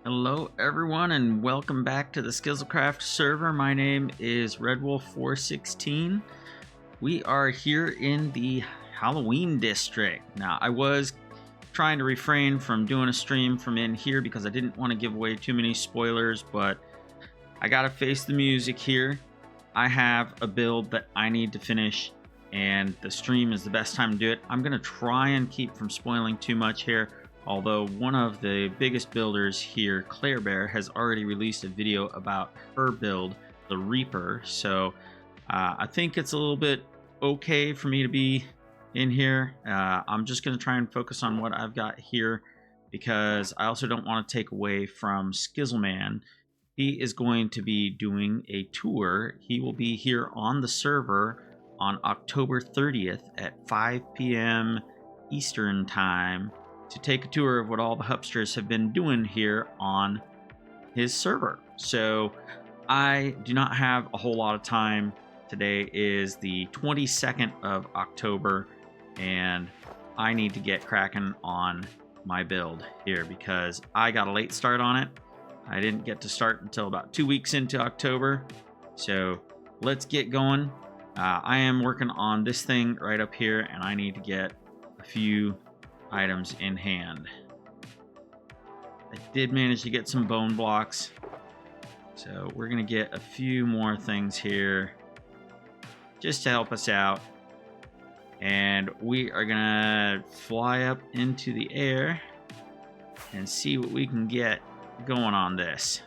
Hello everyone and welcome back to the Skizzlecraft server. My name is RedWolf416. We are here in the Halloween district. Now I was trying to refrain from doing a stream from in here because I didn't want to give away too many spoilers, but I gotta face the music here. I have a build that I need to finish and the stream is the best time to do it. I'm gonna try and keep from spoiling too much here. Although one of the biggest builders here, Claire Bear, has already released a video about her build, the Reaper. So I think it's a little bit okay for me to be in here. I'm just going to try and focus on what I've got here because I also don't want to take away from Skizzleman. He is going to be doing a tour. He will be here on the server on October 30th at 5 p.m. Eastern Time to take a tour of what all the hupsters have been doing here on his server. So I do not have a whole lot of time. Today is the 22nd of October and I need to get cracking on my build here because I got a late start on it. I didn't get to start until about 2 weeks into October. So let's get going. I am working on this thing right up here and I need to get a few items in hand. I did manage to get some bone blocks, so we're gonna get a few more things here just to help us out, and we are gonna fly up into the air and see what we can get going on this.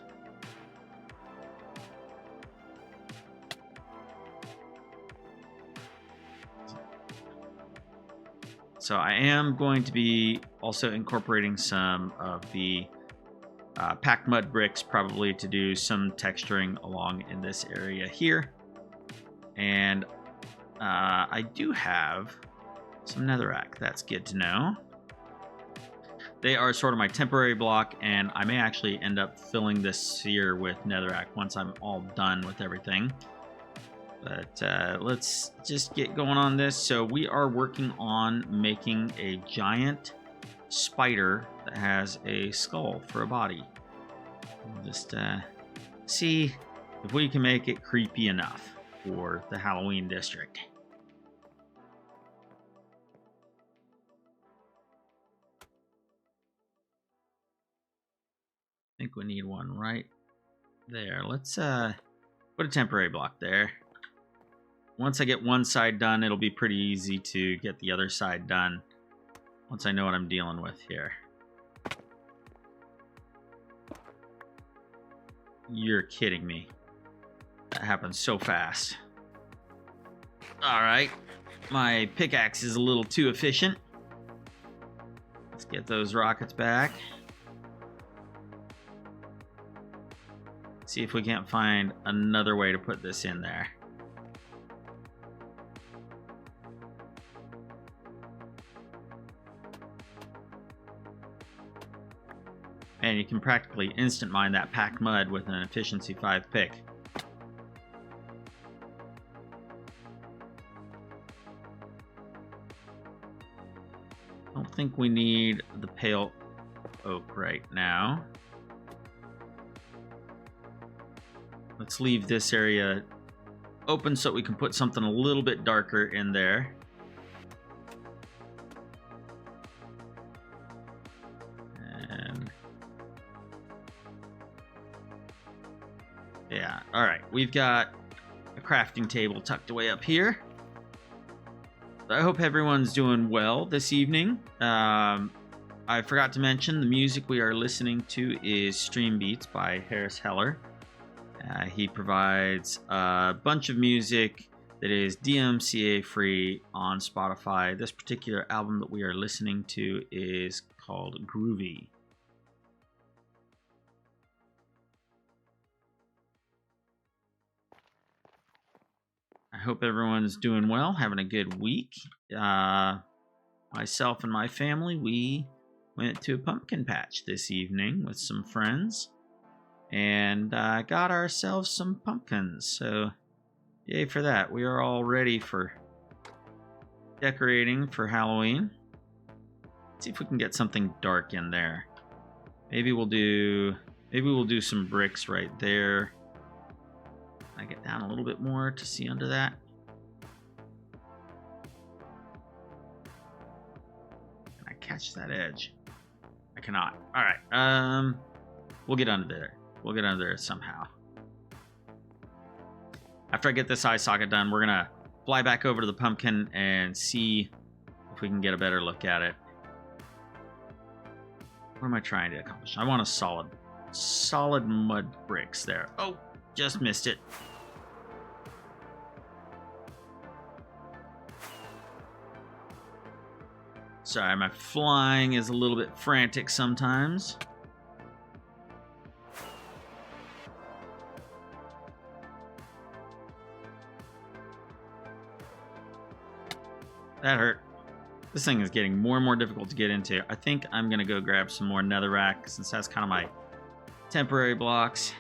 So I am going to be also incorporating some of the packed mud bricks probably to do some texturing along in this area here. And I do have some netherrack. That's good to know. They are sort of my temporary block, and I may actually end up filling this sphere with netherrack once I'm all done with everything. But let's just get going on this. So we are working on making a giant spider that has a skull for a body. We'll just see if we can make it creepy enough for the Halloween district. I think we need one right there. Let's put a temporary block there. Once I get one side done, it'll be pretty easy to get the other side done once I know what I'm dealing with here. You're kidding me. That happens so fast. Alright, my pickaxe is a little too efficient. Let's get those rockets back. See if we can't find another way to put this in there. And you can practically instant mine that packed mud with an efficiency 5 pick. I don't think we need the pale oak right now. Let's leave this area open so we can put something a little bit darker in there. Yeah, alright. We've got a crafting table tucked away up here. I hope everyone's doing well this evening. I forgot to mention the music we are listening to is Stream Beats by Harris Heller. He provides a bunch of music that is DMCA free on Spotify. This particular album that we are listening to is called Groovy. I hope everyone's doing well, having a good week. Myself and my family, we went to a pumpkin patch this evening with some friends and got ourselves some pumpkins. So yay for that. We are all ready for decorating for Halloween. Let's see if we can get something dark in there. Maybe we'll do Maybe we'll do some bricks right there. Can I get down a little bit more to see under that? Can I catch that edge? I cannot. All right. We'll get under there. We'll get under there somehow. After I get this eye socket done, we're gonna fly back over to the pumpkin and see if we can get a better look at it. What am I trying to accomplish? I want a solid mud bricks there. Oh, just missed it. Sorry, my flying is a little bit frantic sometimes. That hurt. This thing is getting more and more difficult to get into. I think I'm going to go grab some more netherrack since that's kind of my temporary blocks.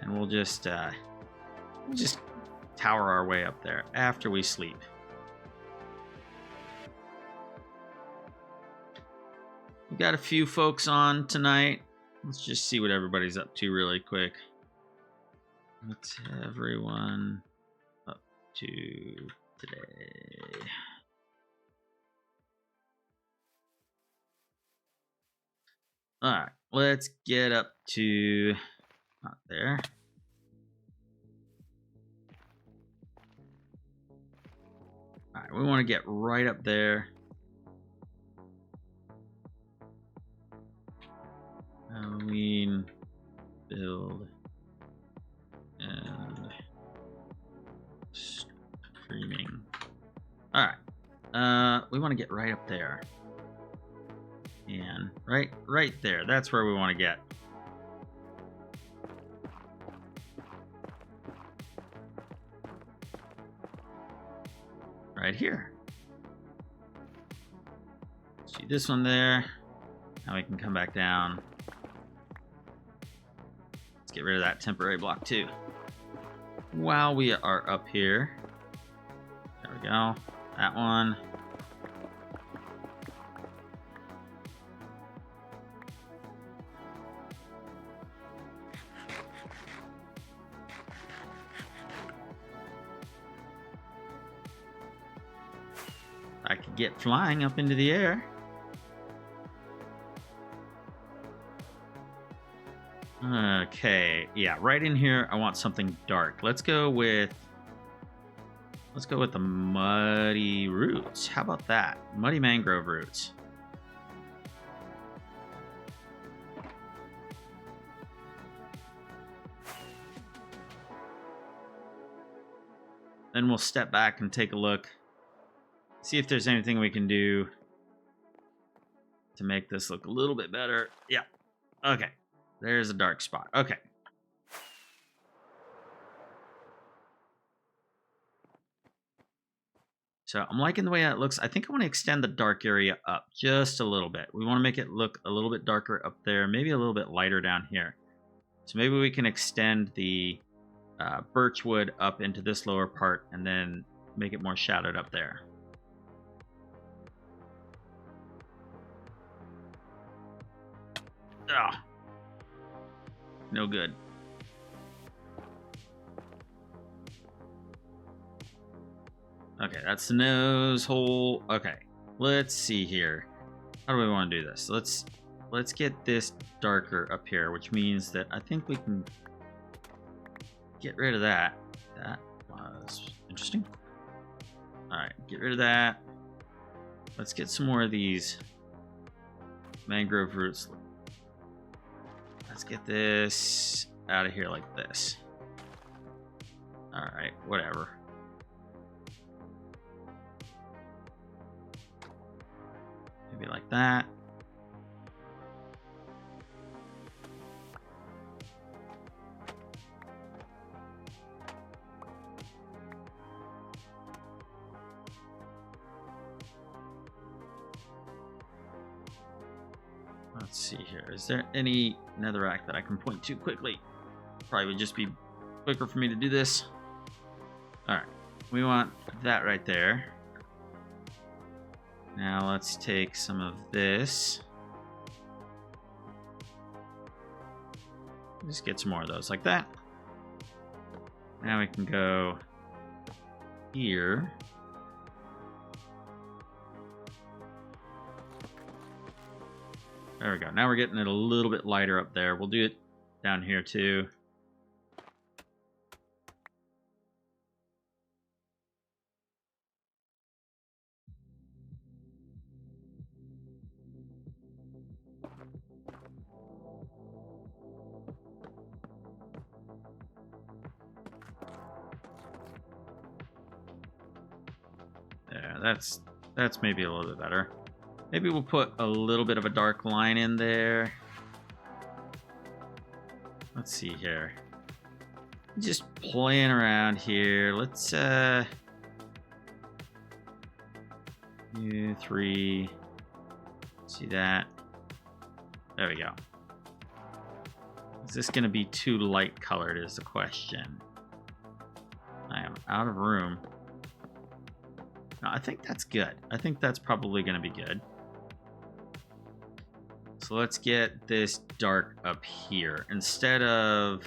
And we'll just tower our way up there after we sleep. We got a few folks on tonight. Let's just see what everybody's up to really quick. What's everyone up to today? All right, let's get up to, not there. All right, we want to get right up there. Halloween build and streaming. All right, we want to get right up there. And right there. That's where we want to get. Right here. See this one there. Now we can come back down. Let's get rid of that temporary block too. While we are up here. There we go. That one. I could get flying up into the air. Okay, yeah, right in here I want something dark. Let's go with the muddy roots. How about that? Muddy mangrove roots. Then we'll step back and take a look. See if there's anything we can do to make this look a little bit better. Yeah. Okay. There's a dark spot. Okay. So I'm liking the way that looks. I think I want to extend the dark area up just a little bit. We want to make it look a little bit darker up there, maybe a little bit lighter down here. So maybe we can extend the birch wood up into this lower part and then make it more shadowed up there. Ah, no good. Okay, that's the nose hole. Okay, let's see here. How do we want to do this? Let's get this darker up here, which means that I think we can get rid of that. That was interesting. All right, get rid of that. Let's get some more of these mangrove roots. Let's get this out of here like this. All right, whatever. Maybe like that. Let's see here. Is there any netherrack that I can point to quickly? Probably would just be quicker for me to do this. All right, we want that right there. Now let's take some of this. Just get some more of those like that. Now we can go here. There we go. Now we're getting it a little bit lighter up there. We'll do it down here too. Yeah, that's maybe a little bit better. Maybe we'll put a little bit of a dark line in there. Let's see here. Just playing around here. Let's 2, 3. See that? There we go. Is this going to be too light colored is the question. I am out of room. No, I think that's good. I think that's probably going to be good. So let's get this dark up here. Instead of...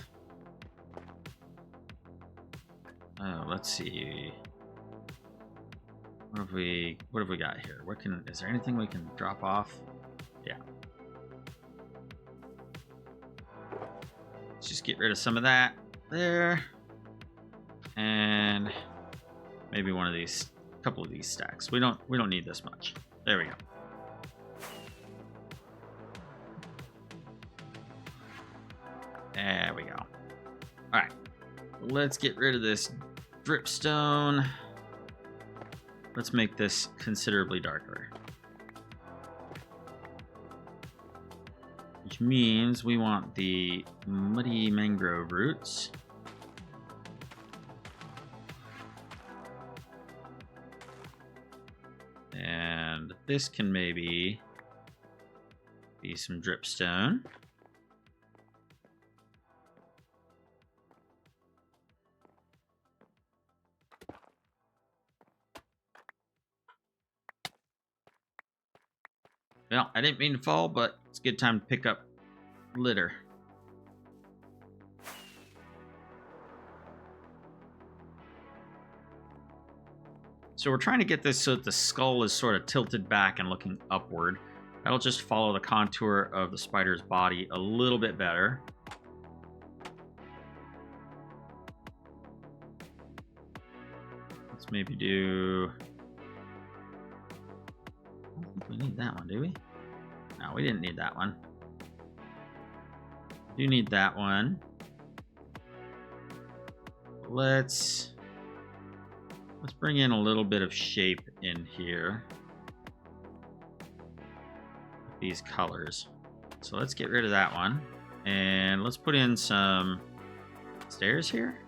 Oh, let's see. What have we got here? Is there anything we can drop off? Yeah. Let's just get rid of some of that there. And maybe one of these, a couple of these stacks. We don't need this much. There we go. There we go. All right. Let's get rid of this dripstone. Let's make this considerably darker. Which means we want the muddy mangrove roots. And this can maybe be some dripstone. Well, I didn't mean to fall, but it's a good time to pick up litter. So we're trying to get this so that the skull is sort of tilted back and looking upward. That'll just follow the contour of the spider's body a little bit better. Let's maybe do... I don't think we need that one, do we? No, we didn't need that one. We do need that one. Let's bring in a little bit of shape in here with these colors. So let's get rid of that one. And let's put in some stairs here.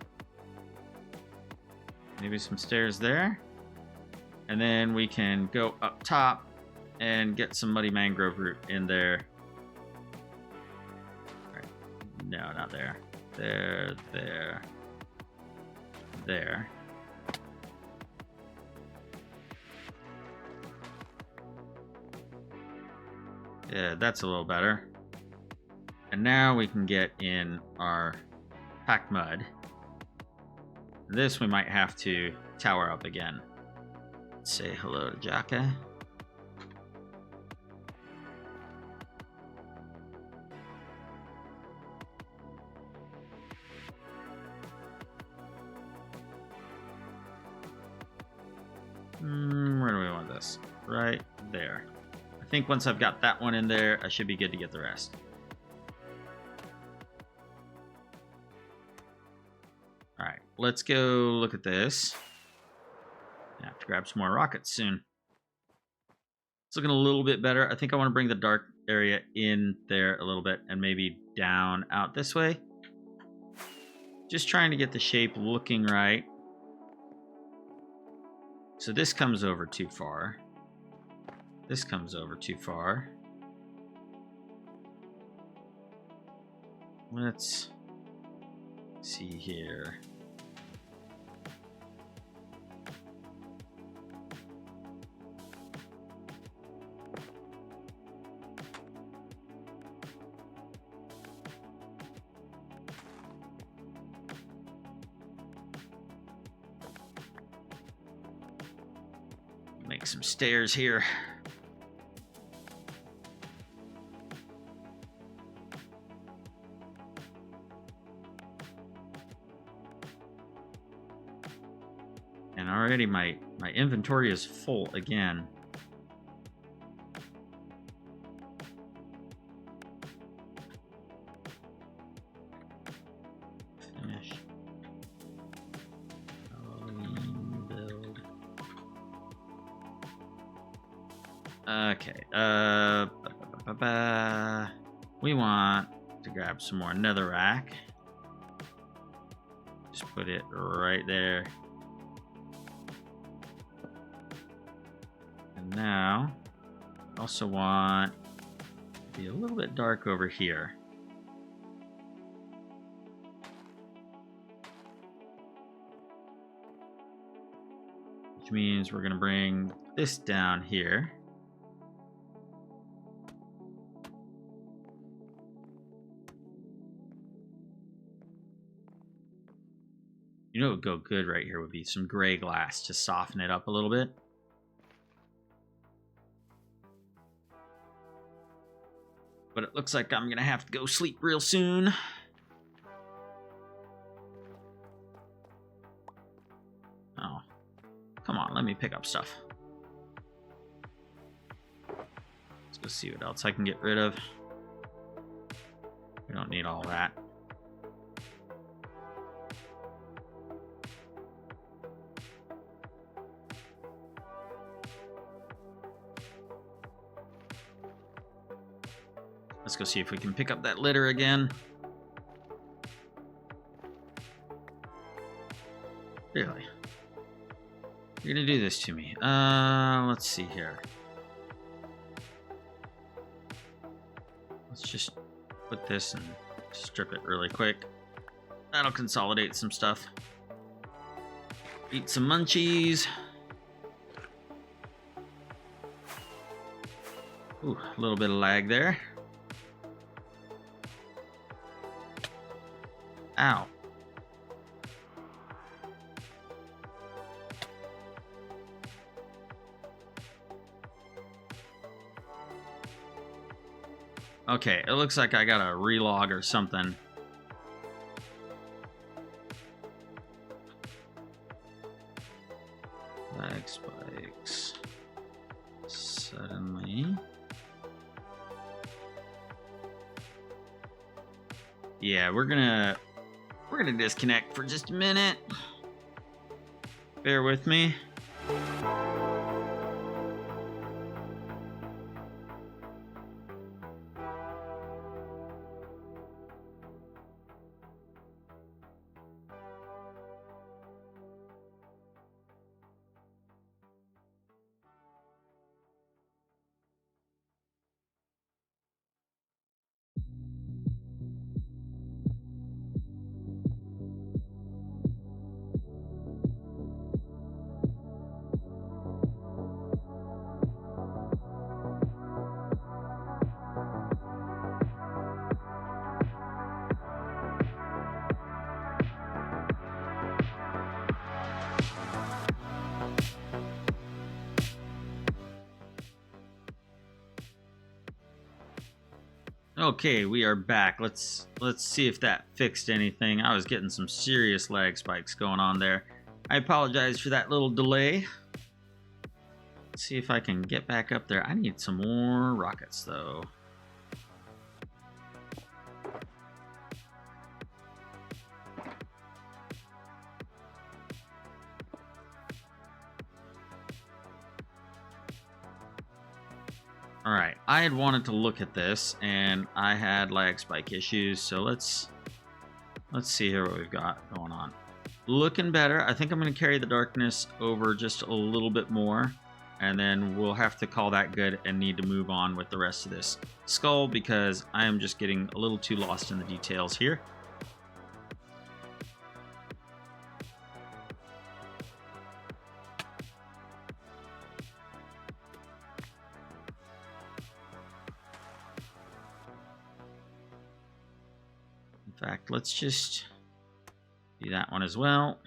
Maybe some stairs there. And then we can go up top and get some muddy mangrove root in there. All right. No, not there. There, there, there. Yeah, that's a little better. And now we can get in our packed mud. This we might have to tower up again. Let's say hello to Jaka. Where do we want this? Right there. I think once I've got that one in there, I should be good to get the rest. All right, let's go look at this. I have to grab some more rockets soon. It's looking a little bit better. I think I want to bring the dark area in there a little bit and maybe down out this way. Just trying to get the shape looking right. So this comes over too far. This comes over too far. Let's see here. make some stairs here. And already my inventory is full again. Finish. Build. Okay. We want to grab some more netherrack. Just put it right there. And now, I also want to be a little bit dark over here. Which means we're going to bring this down here. You know what would go good right here would be some gray glass to soften it up a little bit. But it looks like I'm going to have to go sleep real soon. Oh. Come on, let me pick up stuff. Let's go see what else I can get rid of. We don't need all that. Let's go see if we can pick up that litter again. Really? You're gonna do this to me. Let's see here. Let's just put this and strip it really quick. That'll consolidate some stuff. Eat some munchies. Ooh, a little bit of lag there. Ow. Okay, it looks like I got a relog or something. Lag spikes. Suddenly. Yeah, we're gonna disconnect for just a minute. Bear with me. Okay, we are back. Let's see if that fixed anything. I was getting some serious lag spikes going on there. I apologize for that little delay. Let's see if I can get back up there. I need some more rockets though. All right, I had wanted to look at this and I had lag spike issues, so let's see here what we've got going on. Looking better. I think I'm going to carry the darkness over just a little bit more, and then we'll have to call that good and need to move on with the rest of this skull because I am just getting a little too lost in the details here. In fact, let's just do that one as well.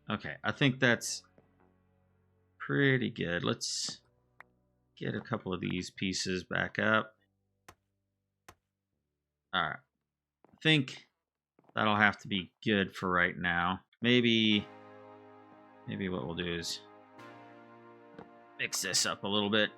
Okay, I think that's pretty good. Let's get a couple of these pieces back up. All right. I think that'll have to be good for right now. Maybe what we'll do is mix this up a little bit.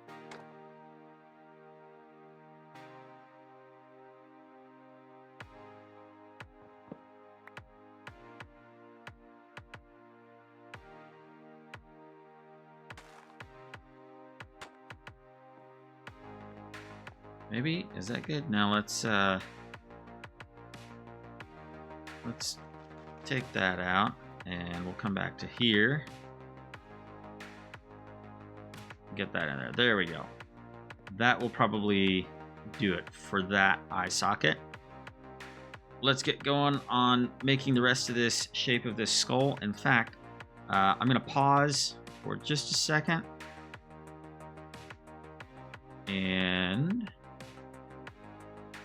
Maybe, is that good? Now let's take that out and we'll come back to here. Get that in there. There we go. That will probably do it for that eye socket. Let's get going on making the rest of this shape of this skull. In fact, I'm going to pause for just a second. And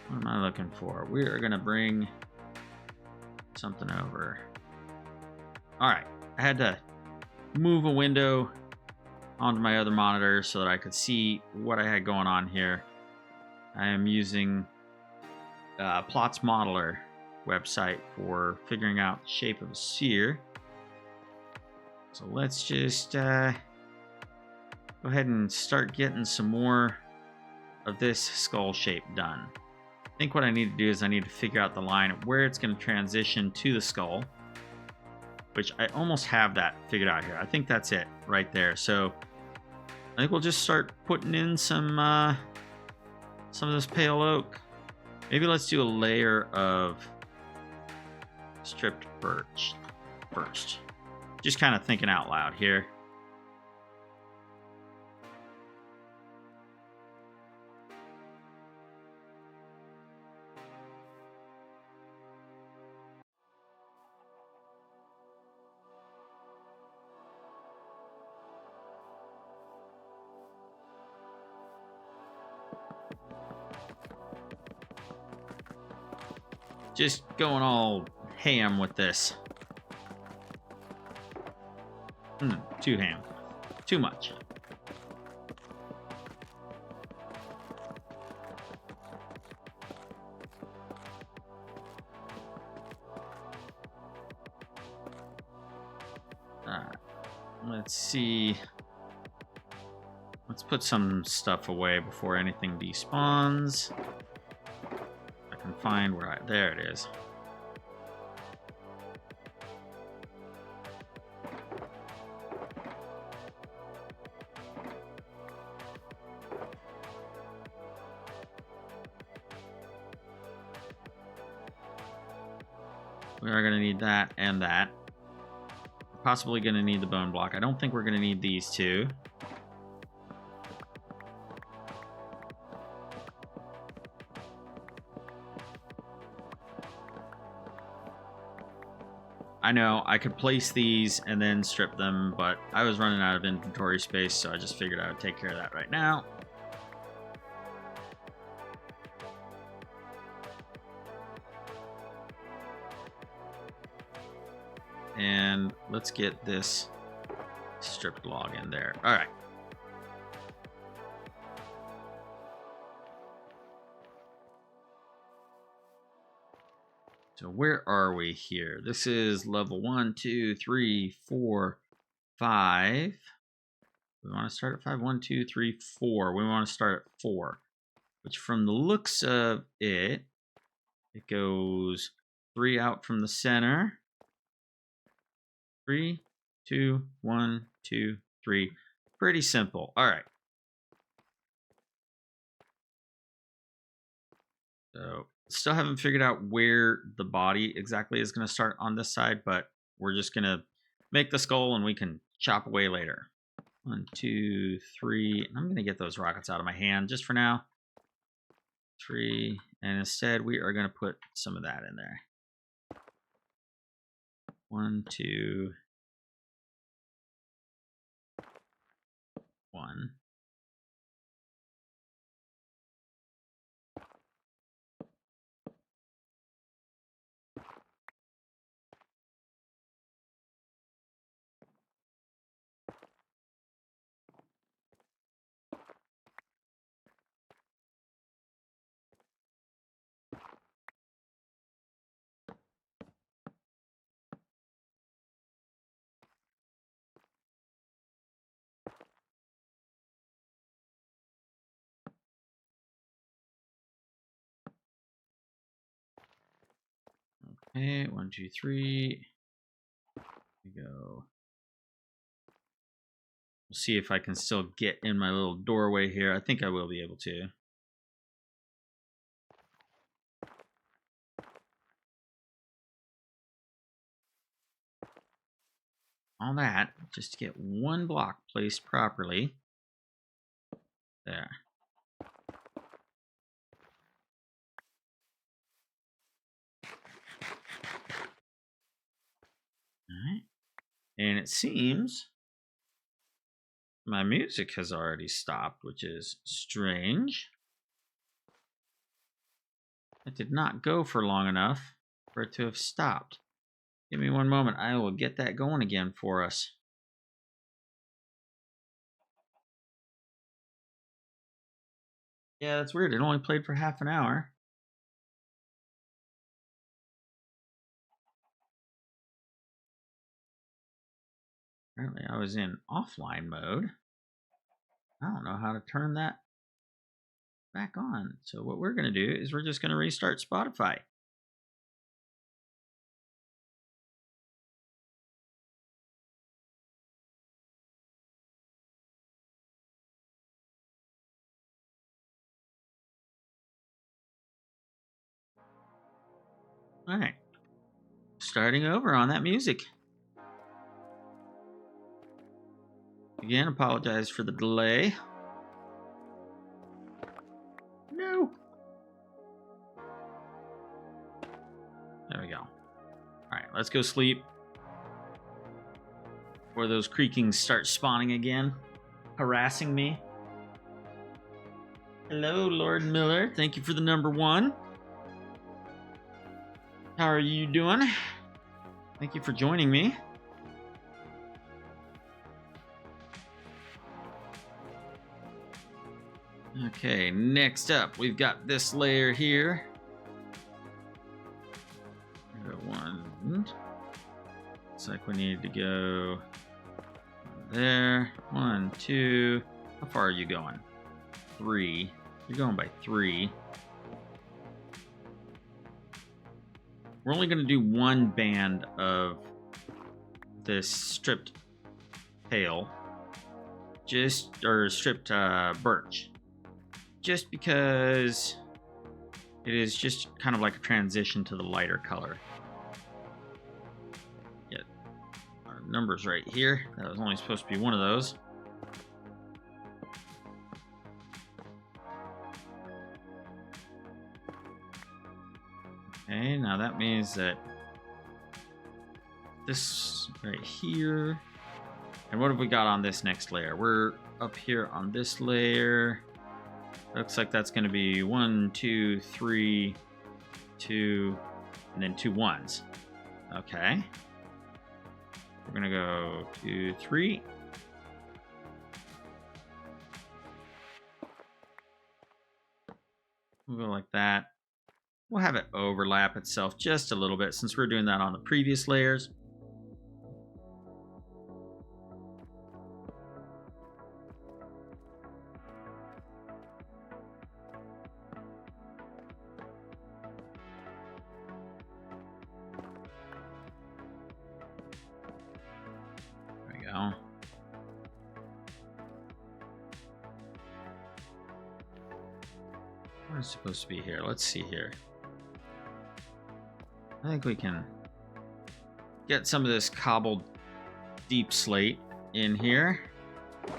what am I looking for? We are going to bring something over. All right. I had to move a window onto my other monitor so that I could see what I had going on here. I am using Plots Modeler website for figuring out the shape of a sphere. So let's just go ahead and start getting some more of this skull shape done. I think what I need to do is I need to figure out the line where it's going to transition to the skull, which I almost have that figured out here. I think that's it right there. So I think we'll just start putting in some of this pale oak. Maybe let's do a layer of stripped birch first. Just kind of thinking out loud here. Just going all ham with this. Too ham. Too much. Alright. Let's see. Let's put some stuff away before anything despawns. I can find where there it is. We are going to need that and that. We're possibly going to need the bone block. I don't think we're going to need these two. I know I could place these and then strip them, but I was running out of inventory space, so I just figured I would take care of that right now. And let's get this stripped log in there. All right. So where are we here? This is level 1, 2, 3, 4, 5. We want to start at 5. 1, 2, 3, 4. We want to start at 4. Which from the looks of it, it goes 3 out from the center. 3, 2, 1, 2, 3. Pretty simple. All right. So still haven't figured out where the body exactly is going to start on this side, but we're just going to make the skull and we can chop away later. 1, 2, 3. I'm going to get those rockets out of my hand just for now. 3. And instead, we are going to put some of that in there. 1, 2, 1. Okay, 1, 2, 3. Here we go. We'll see if I can still get in my little doorway here. I think I will be able to. All that just to get one block placed properly. There. Alright. And it seems my music has already stopped, which is strange. It did not go for long enough for it to have stopped. Give me one moment. I will get that going again for us. Yeah, that's weird. It only played for half an hour. Apparently I was in offline mode. I don't know how to turn that back on. So what we're going to do is we're just going to restart Spotify. All right. Starting over on that music. Again, apologize for the delay. No. There we go. All right, let's go sleep. Before those creakings start spawning again, harassing me. Hello, Lord Miller. Thank you for the number 1. How are you doing? Thank you for joining me. Okay, next up, we've got this layer here. One. Looks like we need to go there. 1, 2. How far are you going? 3. You're going by 3. We're only going to do one band of this stripped tail, or stripped birch, just because it is just kind of like a transition to the lighter color. Get our numbers right here. That was only supposed to be one of those. Okay, now that means that this right here. And what have we got on this next layer? We're up here on this layer. Looks like that's going to be 1, 2, 3, 2, and then 2 1s. Okay. We're going to go 2, 3. We'll go like that. We'll have it overlap itself just a little bit since we're doing that on the previous layers. There we go. What is supposed to be here? Let's see here. I think we can get some of this cobbled deep slate in here. There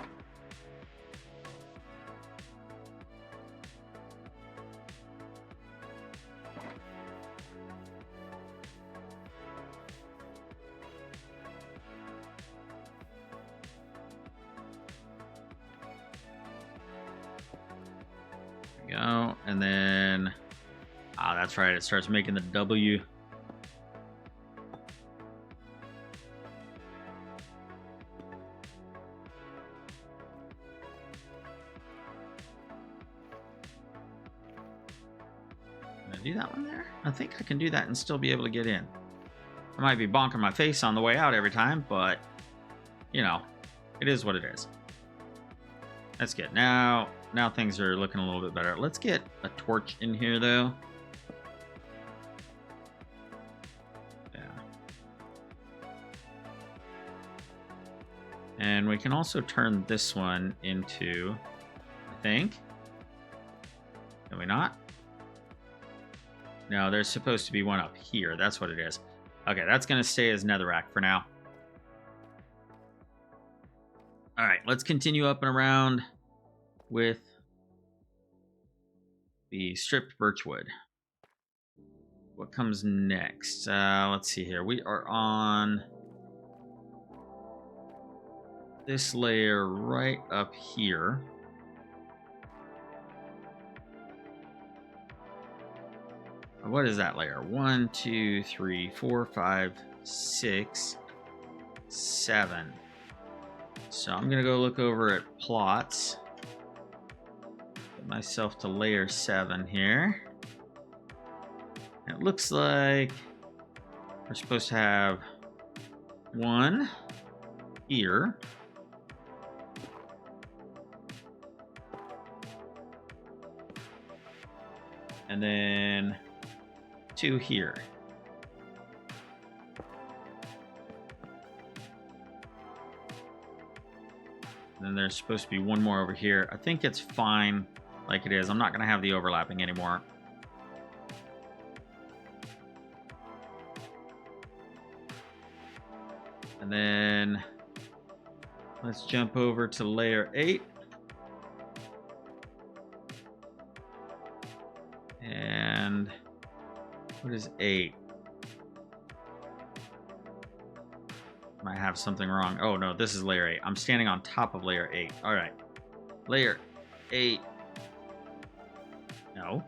we go. And then, that's right. It starts making the W. Do that one there? I think I can do that and still be able to get in. I might be bonking my face on the way out every time, but you know, it is what it is. That's good. Now things are looking a little bit better. Let's get a torch in here though. And we can also turn this one into, I think. Can we not? No, there's supposed to be one up here. That's what it is. Okay, that's going to stay as netherrack for now. All right, let's continue up and around with the stripped birchwood. What comes next? Let's see here. We are on this layer right up here. What is that layer? 1, 2, 3, 4, 5, 6, 7. So I'm going to go look over at plots. Get myself to layer 7 here. It looks like we're supposed to have one here. And then 2 here. And then there's supposed to be one more over here. I think it's fine like it is. I'm not going to have the overlapping anymore. And then let's jump over to layer 8. And what is 8? Might have something wrong. Oh no, this is layer 8. I'm standing on top of layer 8. All right. Layer 8. No.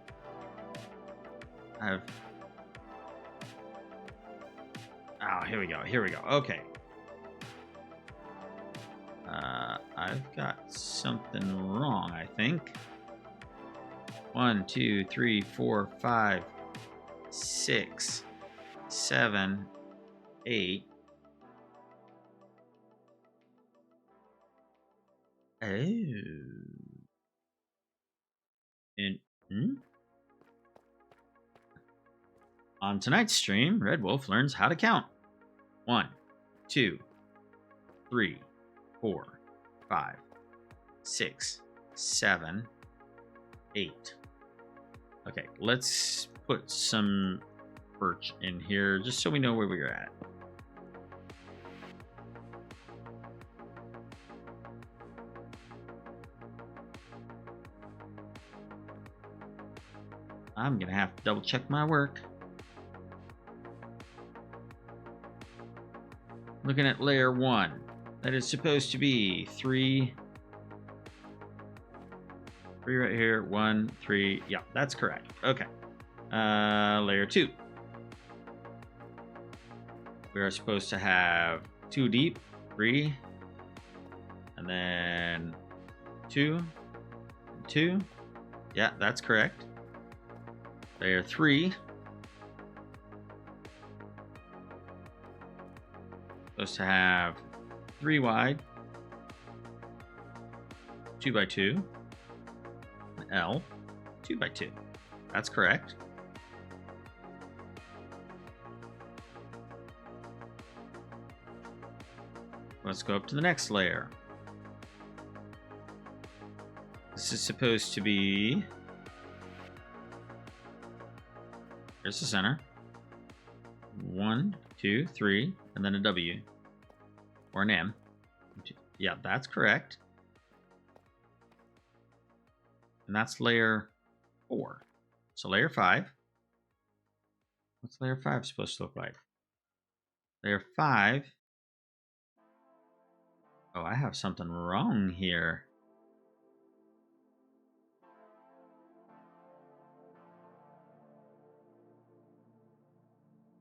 Oh, here we go. Here we go. Okay. I've got something wrong, I think. 1, 2, 3, 4, 5, 6, 7, 8. Oh. And on tonight's stream, Red Wolf learns how to count. 1, 2, 3, 4, 5, 6, 7, 8. Okay, let's put some birch in here just so we know where we're at. I'm gonna have to double check my work. Looking at layer 1, that is supposed to be 3 right here. 1, 3. Yeah, that's correct. Okay. Layer 2. We are supposed to have 2 deep, 3, and then 2, 2. Yeah, that's correct. Layer 3. Supposed to have 3 wide, 2 by 2, an L, 2 by 2. That's correct. Let's go up to the next layer. This is supposed to be, here's the center. 1, 2, 3, and then a W or an M. Yeah, that's correct. And that's layer 4. So layer 5. What's layer 5 supposed to look like? Layer 5. Oh, I have something wrong here.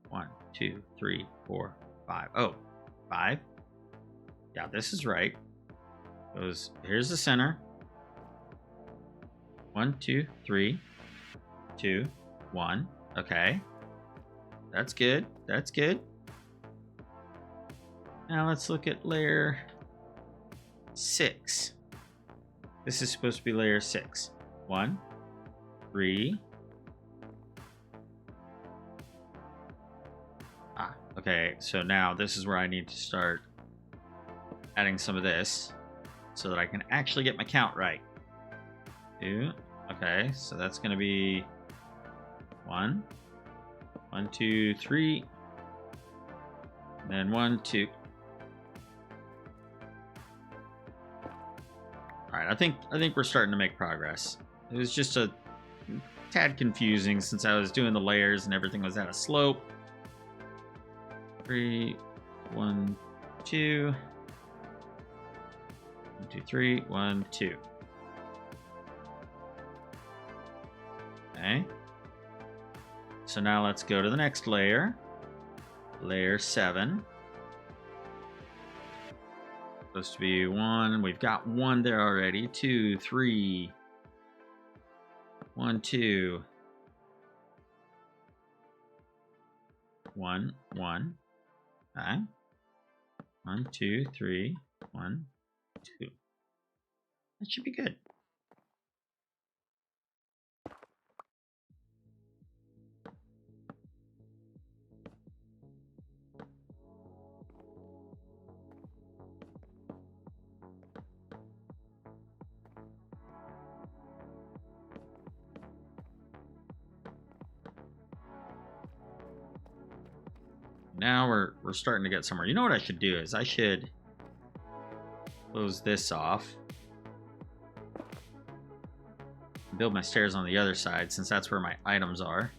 One, 2, 3, 4, 5. Oh, 5. Yeah, this is right. Here's the center. 1, 2, 3, 2, 1. Okay. That's good. That's good. Now let's look at layer 6. This is supposed to be layer 6. 1, 3. Okay, so now this is where I need to start adding some of this so that I can actually get my count right. 2. Okay, so that's going to be 1, 1, 2, 3, and then 1, 2. All right, I think we're starting to make progress. It was just a tad confusing since I was doing the layers and everything was at a slope. 3, 1, 2, 1, 2, 3, 1, 2. Okay. So now let's go to the next layer. Layer 7. Supposed to be 1. We've got 1 there already. 2, 3. 1, 2. 1, 1. Okay. 1, 2, 3. 1, 2. That should be good. Now we're starting to get somewhere. You know what I should do is I should close this off. Build my stairs on the other side since that's where my items are.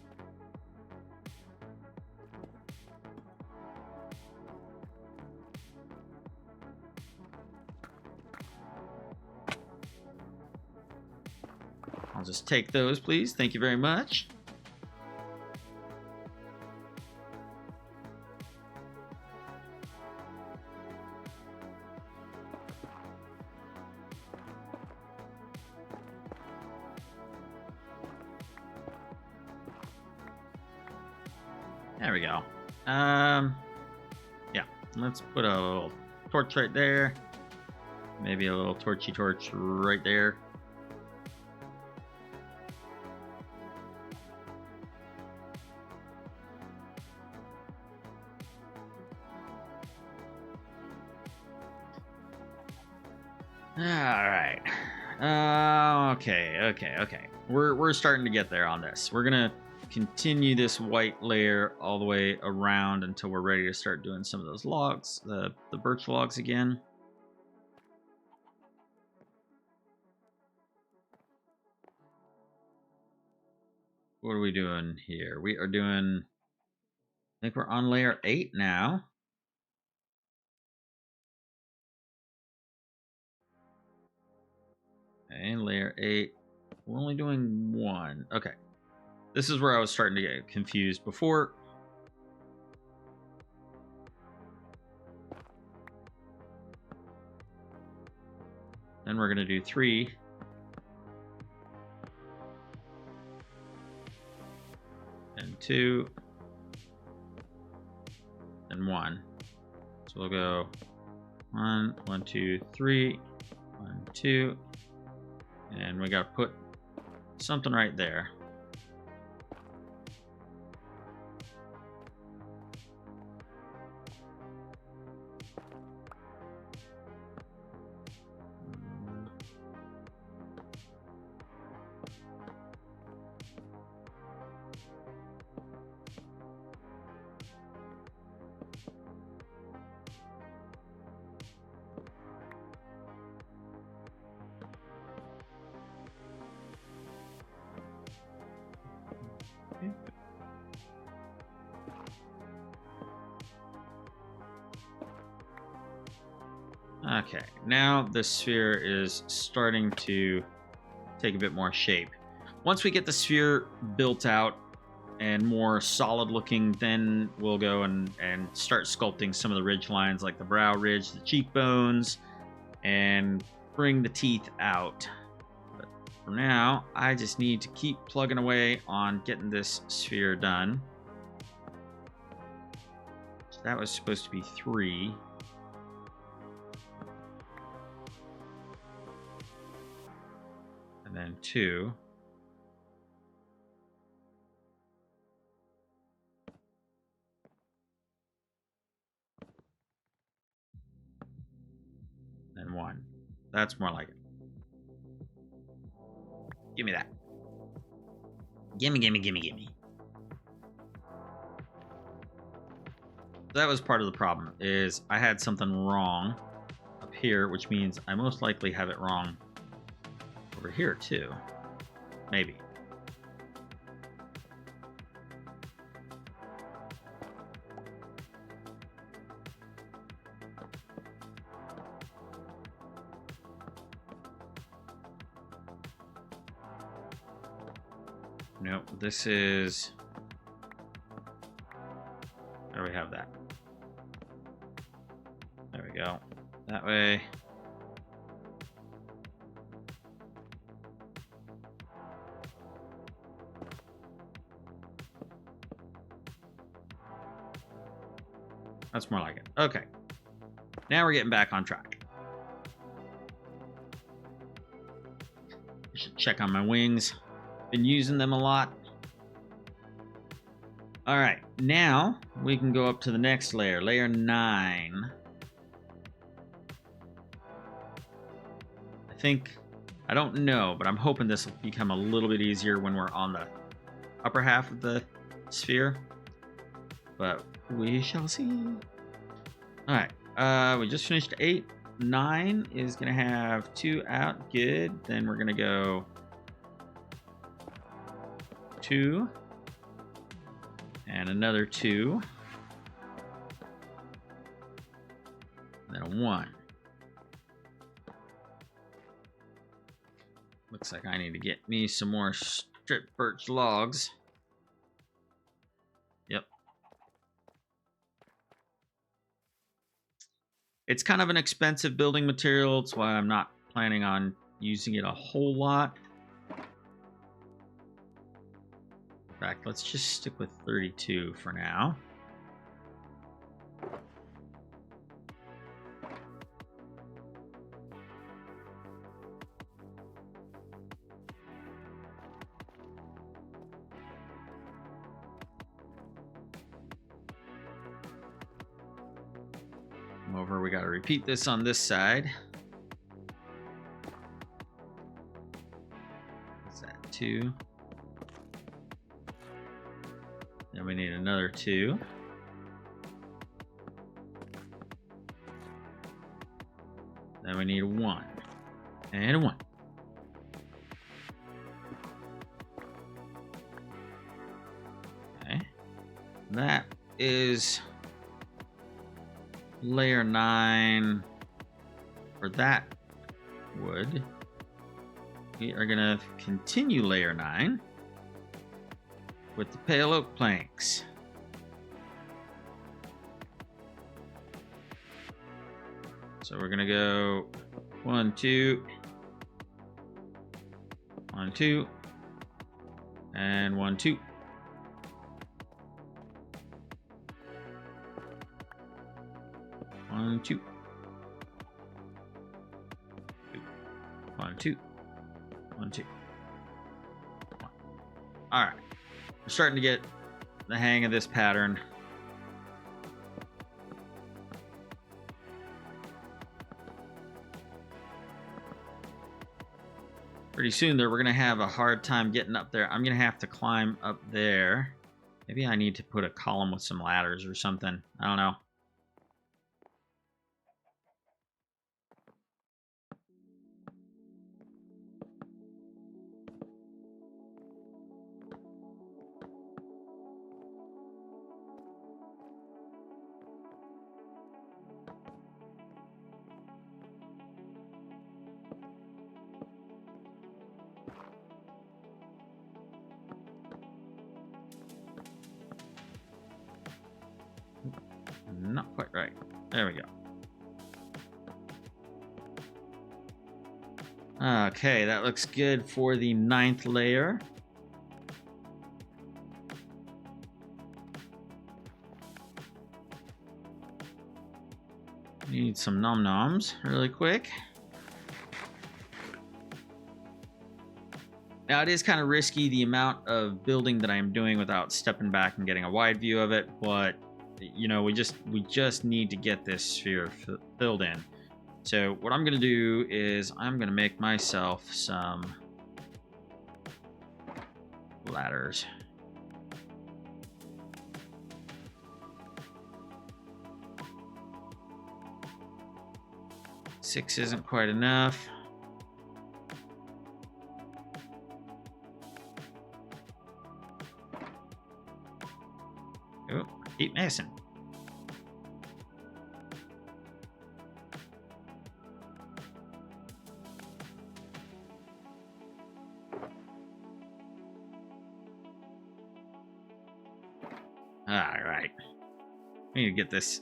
I'll just take those, please. Thank you very much. There we go. Yeah, let's put a little torch right there. Maybe a little torchy torch right there. All right. Okay. We're starting to get there on this. We're gonna continue this white layer all the way around until we're ready to start doing some of those logs, the birch logs again. What are we doing here? We are doing, I think we're on layer 8 now. Okay, layer 8. We're only doing 1. Okay. This is where I was starting to get confused before. Then we're going to do 3. And 2. And 1. So we'll go 1, 1, 2, 3, 1, 2. And we got to put something right there. Okay, now the sphere is starting to take a bit more shape. Once we get the sphere built out and more solid looking, then we'll go and start sculpting some of the ridge lines like the brow ridge, the cheekbones, and bring the teeth out. But for now, I just need to keep plugging away on getting this sphere done. So that was supposed to be 3. And then 2. That's more like it. Give me that. Gimme, gimme, gimme, gimme. That was part of the problem, is I had something wrong up here, which means I most likely have it wrong over here too. Maybe. Nope, this is... There we have that. There we go. That way. That's more like it. Okay. Now we're getting back on track. I should check on my wings. Been using them a lot. All right, now we can go up to the next layer, layer 9. I don't know, but I'm hoping this will become a little bit easier when we're on the upper half of the sphere. But we shall see. All right, we just finished 8. 9 is gonna have 2 out, good. Then we're gonna go 2 and another 2, and then a 1. Looks like I need to get me some more strip birch logs. Yep. It's kind of an expensive building material. That's why I'm not planning on using it a whole lot. In fact, let's just stick with 32 for now. Over, we got to repeat this on this side. What's that? 2. Then we need another 2. Then we need a 1. And a 1. Okay. That is layer 9 for that wood. We are going to continue layer 9 with the pale oak planks. So we're gonna go 1, 2, 1, 2, and 1, 2. One, 2. 1, 2. 1, 2. 1. All right. We're starting to get the hang of this pattern. Pretty soon there, we're going to have a hard time getting up there. I'm going to have to climb up there. Maybe I need to put a column with some ladders or something. I don't know. Not quite right. There we go. Okay, that looks good for the 9th layer. Need some nom-noms really quick. Now it is kind of risky, the amount of building that I'm doing without stepping back and getting a wide view of it, but you know, we just need to get this sphere filled in. So what I'm going to do is I'm going to make myself some ladders. Six isn't quite enough. Oh, keep missing. All right. We need to get this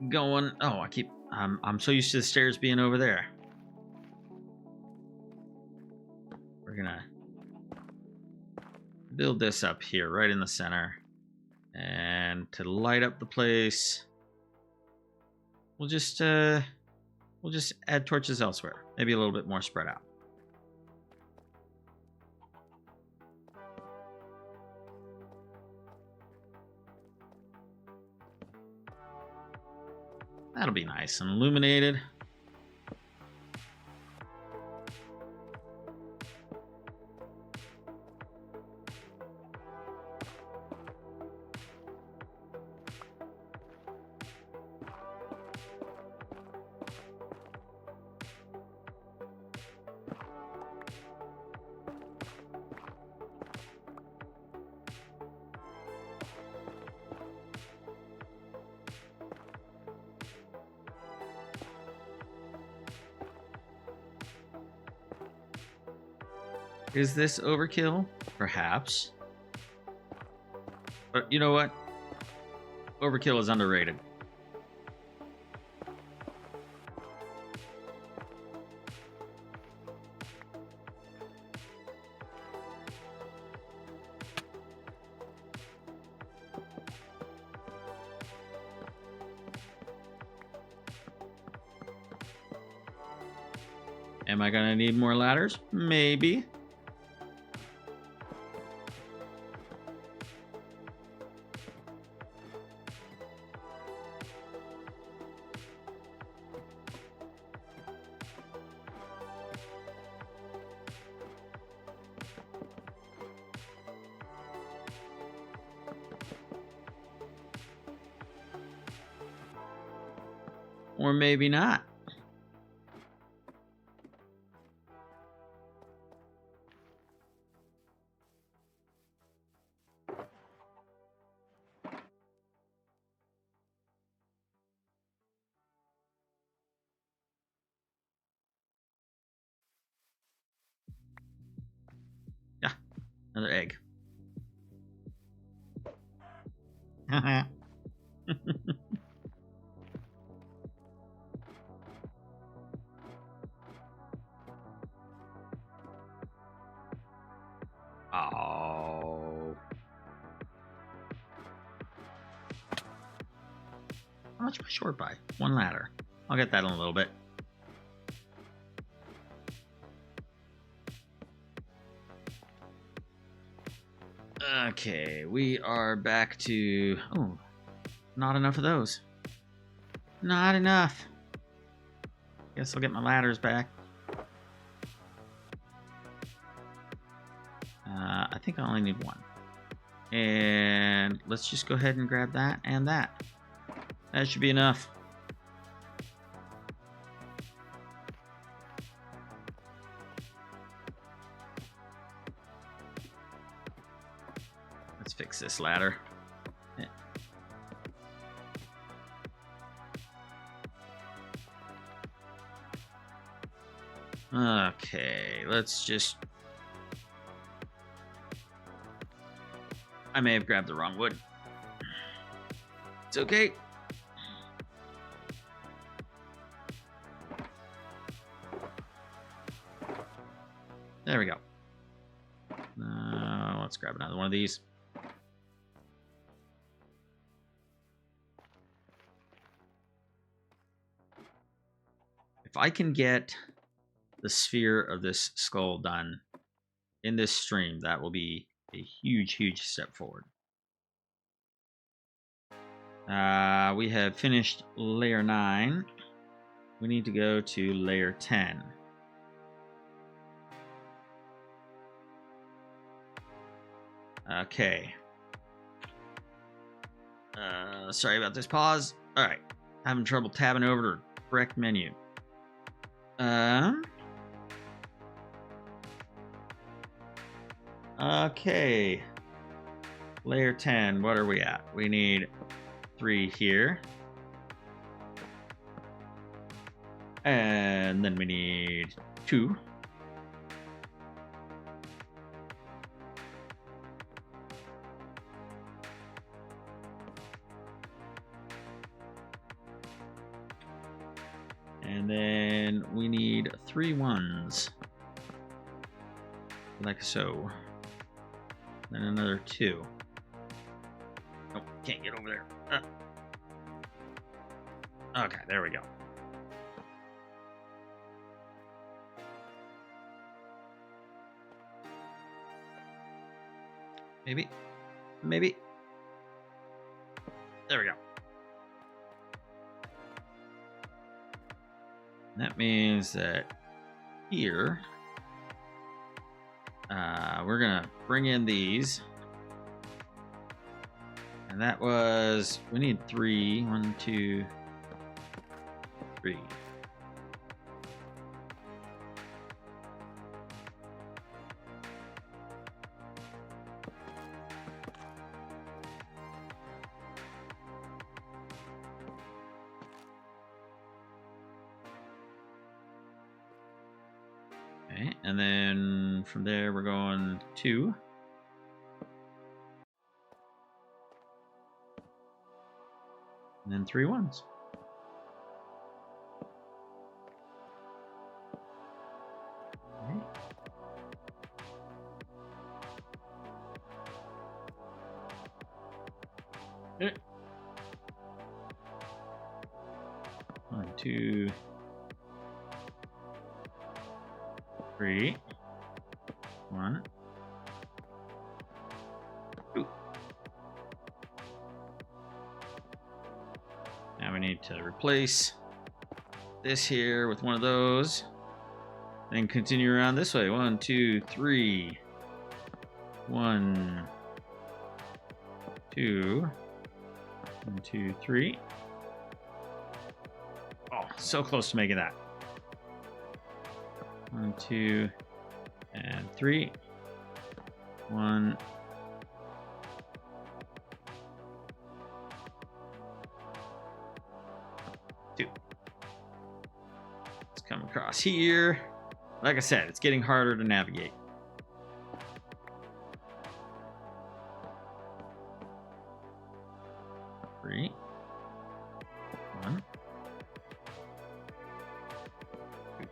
going. Oh, I'm so used to the stairs being over there. We're gonna build this up here, right in the center. And to light up the place, we'll just add torches elsewhere. Maybe a little bit more spread out. That'll be nice and illuminated. Is this overkill? Perhaps. But you know what? Overkill is underrated. Am I gonna need more ladders? Maybe. Or maybe not. Yeah, another egg. Oh. How much am I short by? One ladder. I'll get that in a little bit. Okay, we are back to... Oh, not enough of those. Not enough. Guess I'll get my ladders back. I think I only need one. And let's just go ahead and grab that and that. That should be enough. Let's fix this ladder. Okay, let's just... I may have grabbed the wrong wood. It's okay. There we go. Let's grab another one of these. If I can get the sphere of this skull done in this stream, that will be a huge, huge step forward. We have finished layer 9. we need to go to layer 10. Okay. Sorry about this pause. All right. Having trouble tabbing over to the correct menu. Okay. Layer 10, what are we at? We need 3 here. And then we need 2. And then we need 3 ones. Like so. Then another 2. Oh, can't get over there. Okay, there we go. Maybe. There we go. That means that here, we're gonna bring in these. And that was, we need 3. 1, 2, 3. Okay, and then from there we're going 2. And then 3 ones. Okay. Okay. 1, 2, 3. 1, 2. Now we need to replace this here with one of those. Then continue around this way. 1, 2, 3. 1, 2. 1, 2, 3. Oh, so close to making that. 1, 2, and 3. 1. 2. Let's come across here. Like I said, it's getting harder to navigate. Three. 1. 2.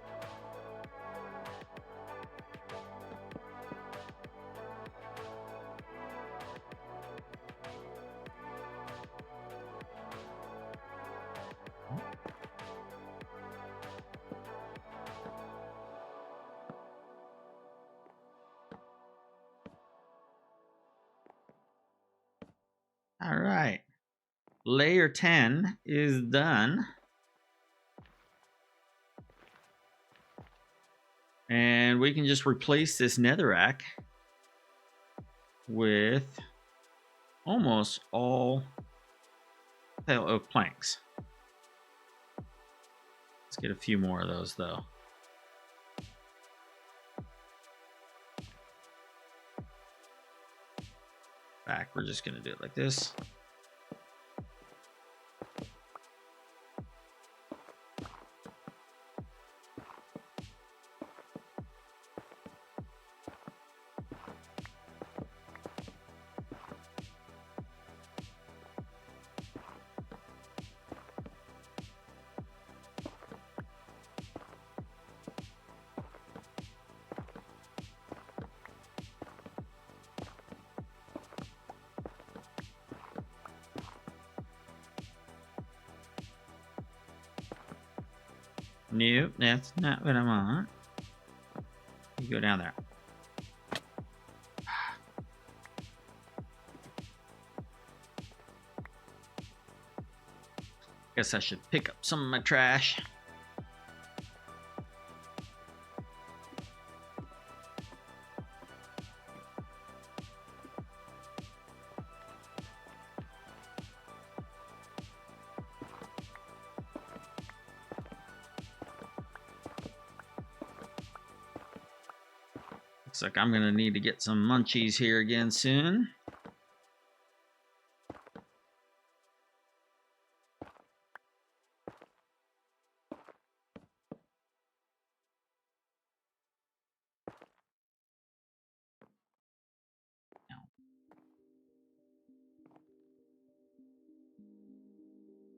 All right. Layer 10 is done. And we can just replace this netherrack with almost all pale oak planks. Let's get a few more of those though. Back, we're just gonna do it like this. Nope, that's not what I want. You go down there. Guess I should pick up some of my trash. Looks like I'm gonna need to get some munchies here again soon.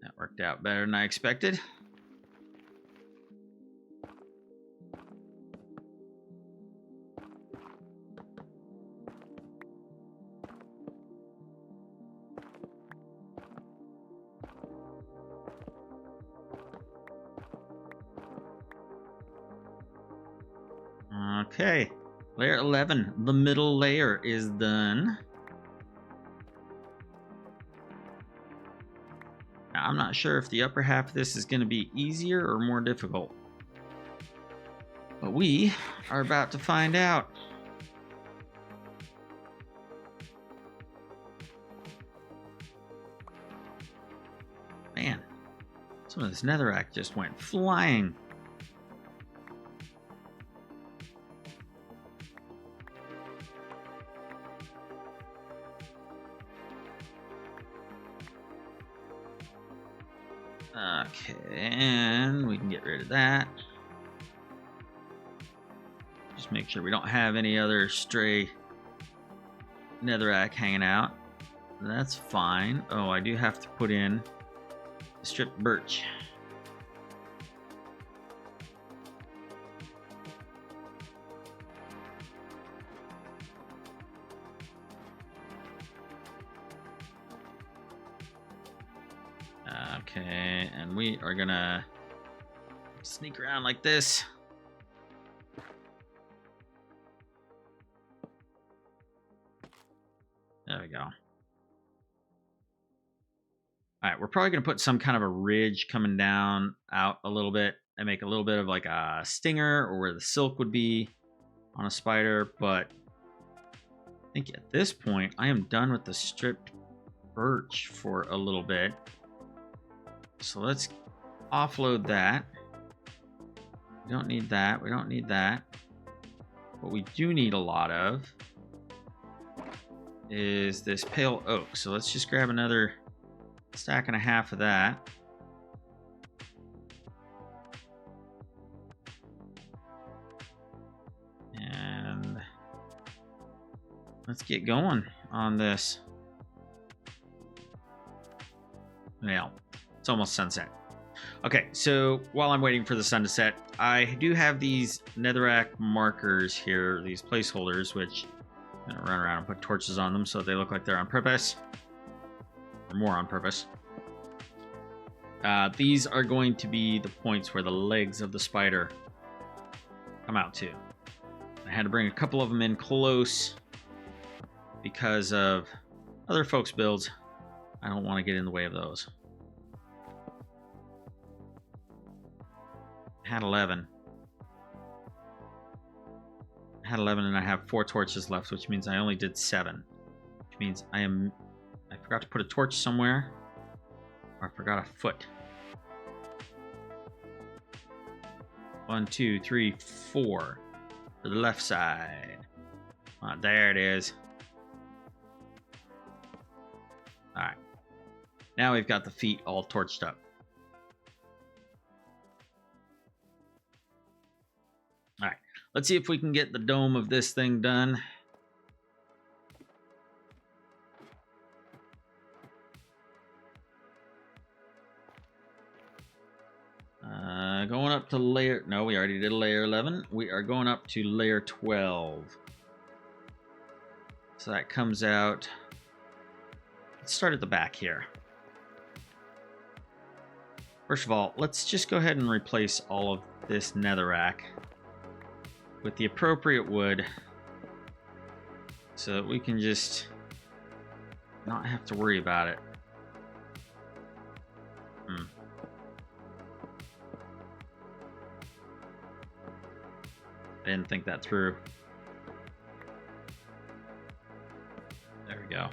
That worked out better than I expected. Okay, layer 11, the middle layer is done. Now, I'm not sure if the upper half of this is going to be easier or more difficult, but we are about to find out. Man, some of this netherrack just went flying. Okay, and we can get rid of that. Just make sure we don't have any other stray netherrack hanging out. That's fine. Oh, I do have to put in stripped birch. Okay, and we are gonna sneak around like this. There we go. All right, we're probably gonna put some kind of a ridge coming down out a little bit and make a little bit of like a stinger or where the silk would be on a spider, but I think at this point I am done with the stripped birch for a little bit. So let's offload that. We don't need that. We don't need that. What we do need a lot of is this pale oak. So let's just grab another stack and a half of that. And let's get going on this. Well, it's almost sunset. Okay, so while I'm waiting for the sun to set, I do have these netherrack markers here, these placeholders, which I'm gonna run around and put torches on them so they look like they're on purpose, or more on purpose. These are going to be the points where the legs of the spider come out to. I had to bring a couple of them in close because of other folks' builds. I don't want to get in the way of those. Had 11. I had 11 and I have 4 torches left, which means I only did 7. Which means I forgot to put a torch somewhere, or I forgot a foot. 1, 2, 3, 4 for the left side. There it is. All right. Now we've got the feet all torched up. All right, let's see if we can get the dome of this thing done. Going up to layer... No, we already did layer 11. We are going up to layer 12. So that comes out... Let's start at the back here. First of all, let's just go ahead and replace all of this netherrack with the appropriate wood so that we can just not have to worry about it. I didn't think that through. There we go.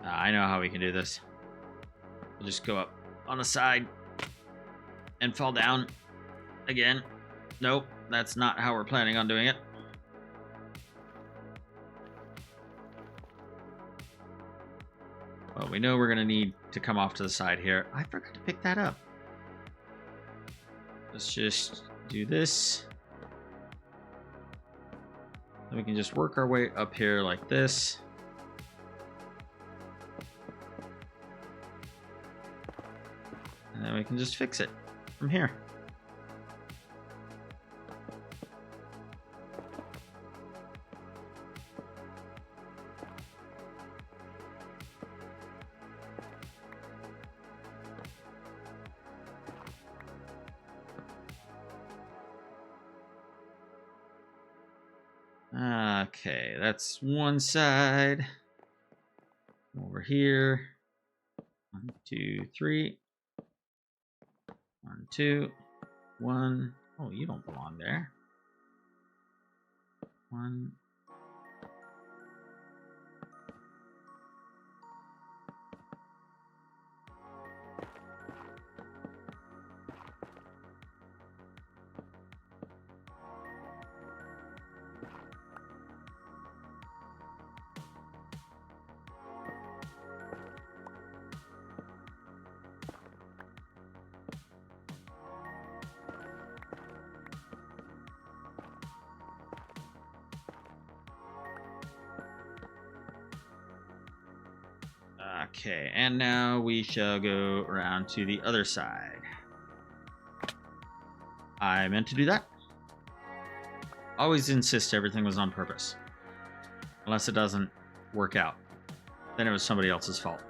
I know how we can do this. We'll just go up on the side and fall down again. Nope, that's not how we're planning on doing it. Well, we know we're going to need to come off to the side here. I forgot to pick that up. Let's just do this. Then we can just work our way up here like this. And then we can just fix it from here. Okay, that's one side. Over here. 1, 2, 3. 1, 2. 1. Oh, you don't belong there. 1. Okay, and now we shall go around to the other side. I meant to do that. Always insist everything was on purpose. Unless it doesn't work out. Then it was somebody else's fault.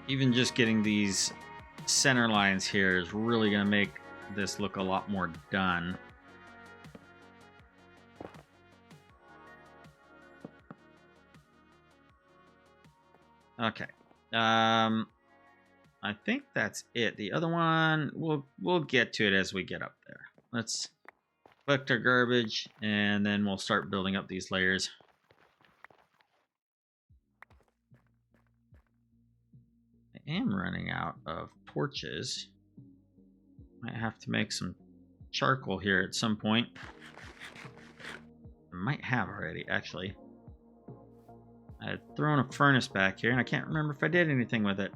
Even just getting these center lines here is really going to make this look a lot more done. Okay. I think that's it. The other one, we'll get to it as we get up there. Let's collect our garbage, and then we'll start building up these layers. I am running out of torches. Might have to make some charcoal here at some point. I might have already, actually. I had thrown a furnace back here, and I can't remember if I did anything with it.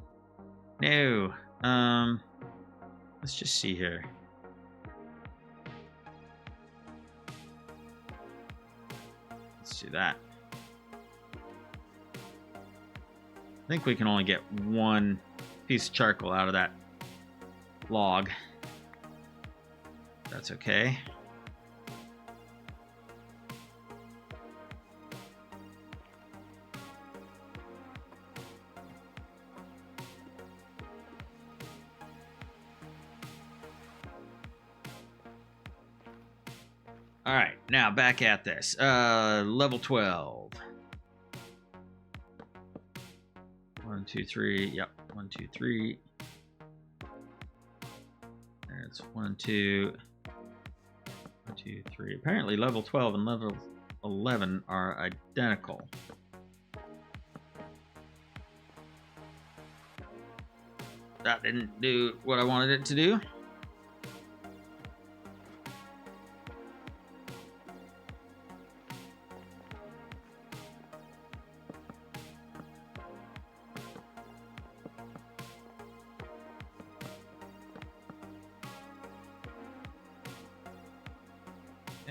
No. Let's just see here. Let's do that. I think we can only get one piece of charcoal out of that log. That's okay. All right, now back at this. Level 12. 1, 2, 3. Yep, 1, 2, 3. There's 1, 2. 1, 2, 3. Apparently level 12 and level 11 are identical. That didn't do what I wanted it to do.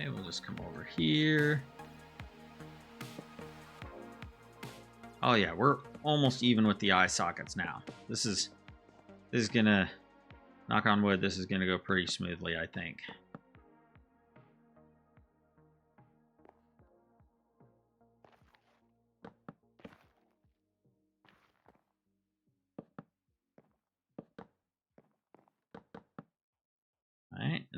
Okay, we'll just come over here. Oh yeah, we're almost even with the eye sockets now. This is gonna, knock on wood, this is gonna go pretty smoothly, I think.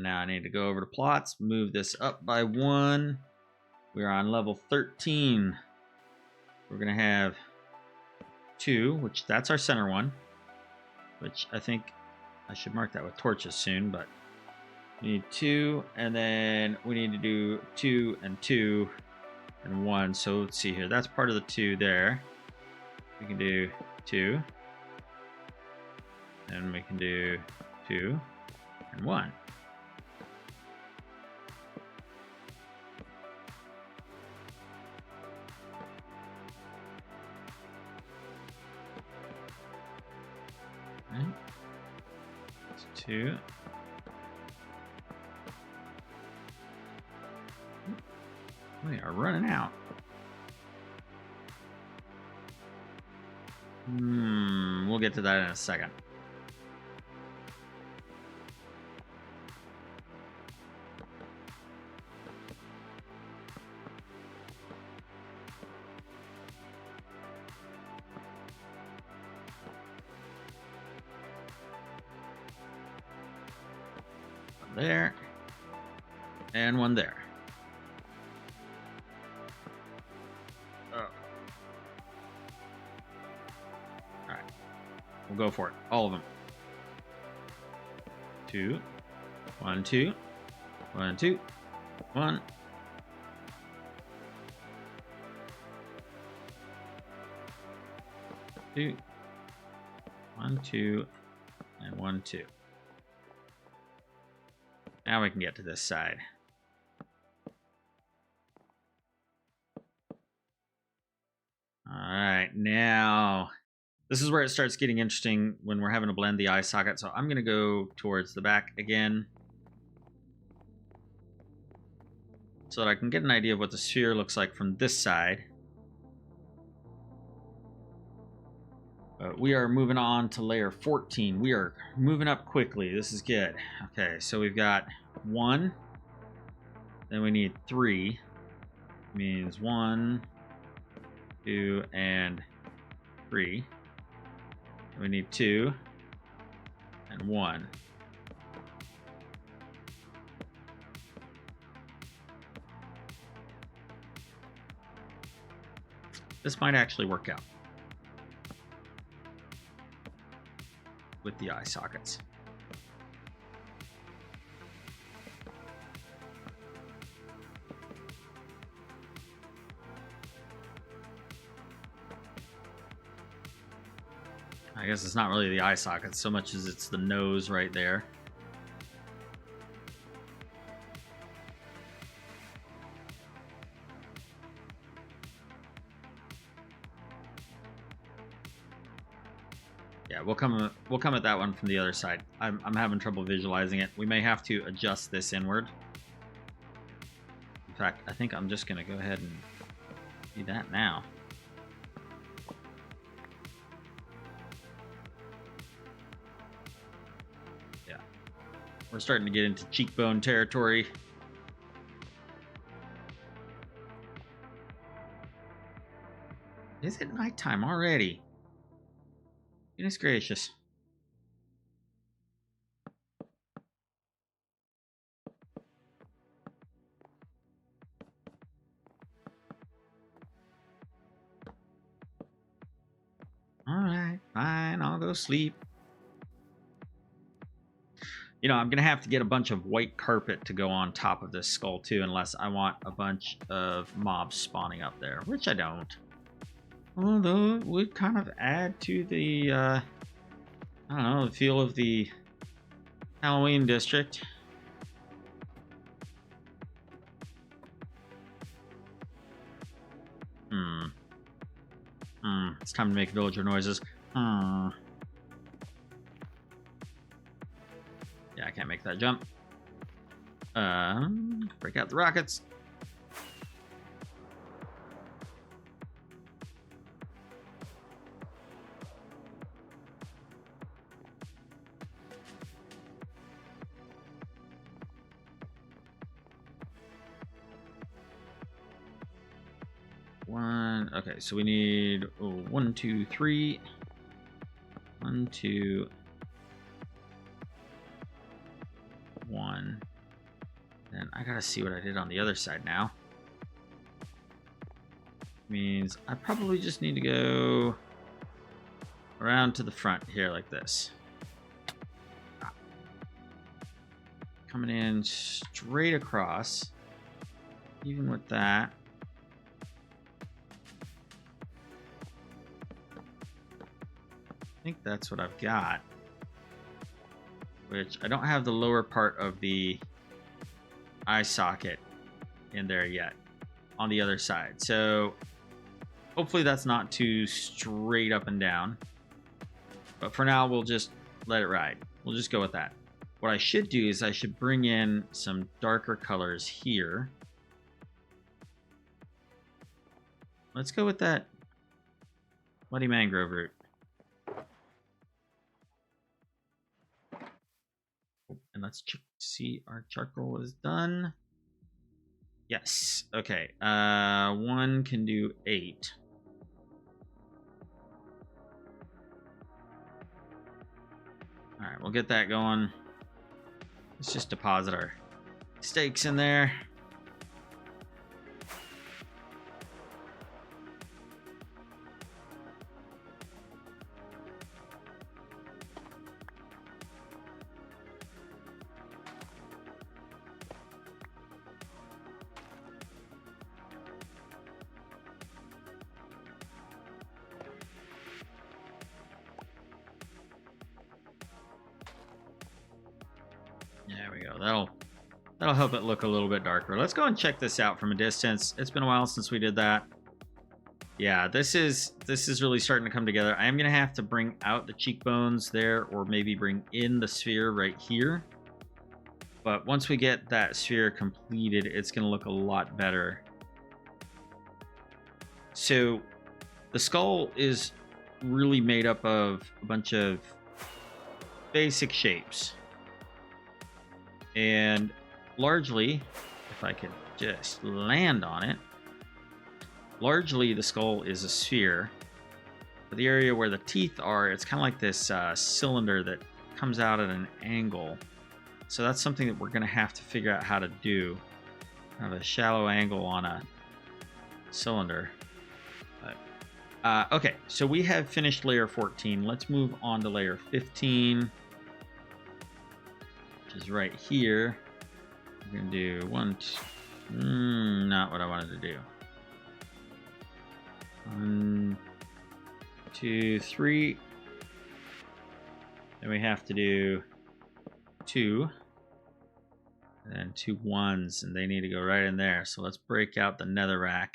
And now I need to go over to plots, move this up by 1. We're on level 13. We're going to have 2, which that's our center one, which I think I should mark that with torches soon, but we need 2, and then we need to do 2 and 2 and 1. So let's see here. That's part of the 2 there. We can do 2, and we can do 2 and 1. Okay. That's 2. We are running out. We'll get to that in a second. One there. And one there. We'll go for it. All of them. 2. 1, 2. 1, 2. 1. 2. 1, 2. And 1, 2. Now we can get to this side. Alright, now this is where it starts getting interesting when we're having to blend the eye socket. So I'm going to go towards the back again so that I can get an idea of what the sphere looks like from this side. We are moving on to layer 14. We are moving up quickly. This is good. Okay, so we've got 1. Then we need 3. Means 1, 2, and 3. We need 2 and 1. This might actually work out with the eye sockets. I guess it's not really the eye socket so much as it's the nose right there. Yeah, we'll come at that one from the other side. I'm having trouble visualizing it. We may have to adjust this inward. In fact, I think I'm just going to go ahead and do that now. We're starting to get into cheekbone territory. Is it nighttime already? Goodness gracious. Alright, fine, I'll go sleep. You know, I'm going to have to get a bunch of white carpet to go on top of this skull, too, unless I want a bunch of mobs spawning up there, which I don't. Although it would kind of add to the, I don't know, the feel of the Halloween district. It's time to make villager noises. Yeah, I can't make that jump. Break out the rockets. Okay, so we need 1, 2, 3. 1, 2, 1, gotta see what I did on the other side now. Means I probably just need to go around to the front here like this. Coming in straight across. Even with that. I think that's what I've got. Which I don't have the lower part of the eye socket in there yet on the other side. So hopefully that's not too straight up and down. But for now, we'll just let it ride. We'll just go with that. What I should do is I should bring in some darker colors here. Let's go with that Muddy Mangrove root. And let's see our charcoal is done. Yes. Okay. One can do 8. All right, we'll get that going. Let's just deposit our stakes in there. There we go. That'll help it look a little bit darker. Let's go and check this out from a distance. It's been a while since we did that. Yeah, this is really starting to come together. I am gonna have to bring out the cheekbones there, or maybe bring in the sphere right here. But once we get that sphere completed, it's gonna look a lot better. So the skull is really made up of a bunch of basic shapes. And largely, if I could just land on it, largely the skull is a sphere. But the area where the teeth are, it's kind of like this cylinder that comes out at an angle. So that's something that we're going to have to figure out how to do. Kind of a shallow angle on a cylinder. But, okay, so we have finished layer 14. Let's move on to layer 15. Which is right here. We're gonna do 1, 2, not what I wanted to do. 1, 2, 3. Then we have to do 2. And then 2 1s, and they need to go right in there. So let's break out the netherrack.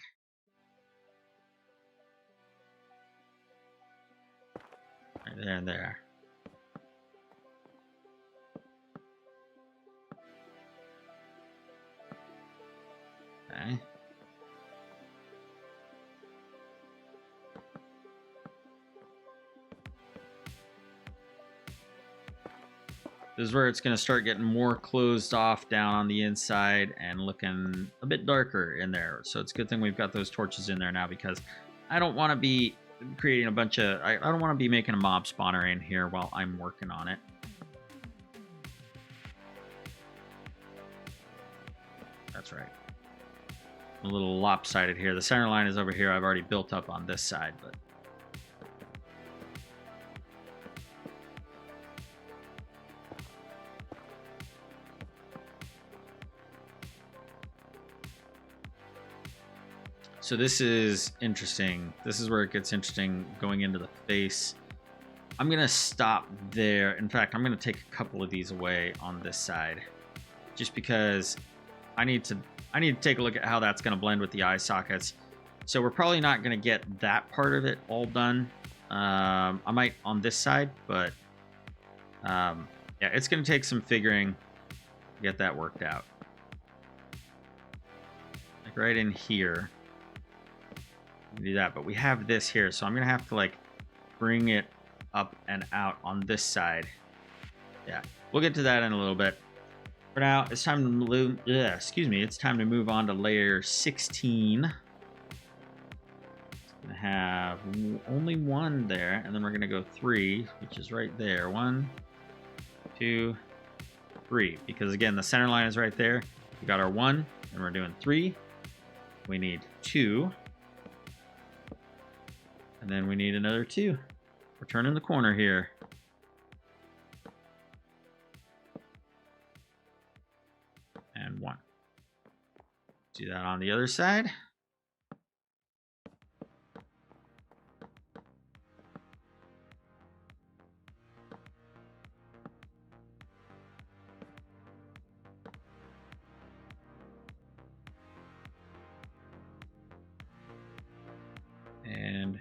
Right there and there. Okay. This is where it's going to start getting more closed off down on the inside and looking a bit darker in there. So it's a good thing we've got those torches in there now, because I don't want to be creating a bunch of... I don't want to be making a mob spawner in here while I'm working on it. That's right. A little lopsided here. The center line is over here. I've already built up on this side, but so this is interesting. This is where it gets interesting going into the face. I'm gonna stop there. In fact, I'm gonna take a couple of these away on this side, just because I need to take a look at how that's going to blend with the eye sockets. So we're probably not going to get that part of it all done. I might on this side, but yeah, it's going to take some figuring to get that worked out. Like right in here. Do that, but we have this here, so I'm going to have to like bring it up and out on this side. Yeah, we'll get to that in a little bit. For now, it's time to move. It's time to move on to layer 16. It's gonna have only 1 there, and then we're gonna go 3, which is right there. 1, 2, 3. Because again, the center line is right there. We got our 1, and we're doing 3. We need 2. And then we need another 2. We're turning the corner here. And 1. Do that on the other side. And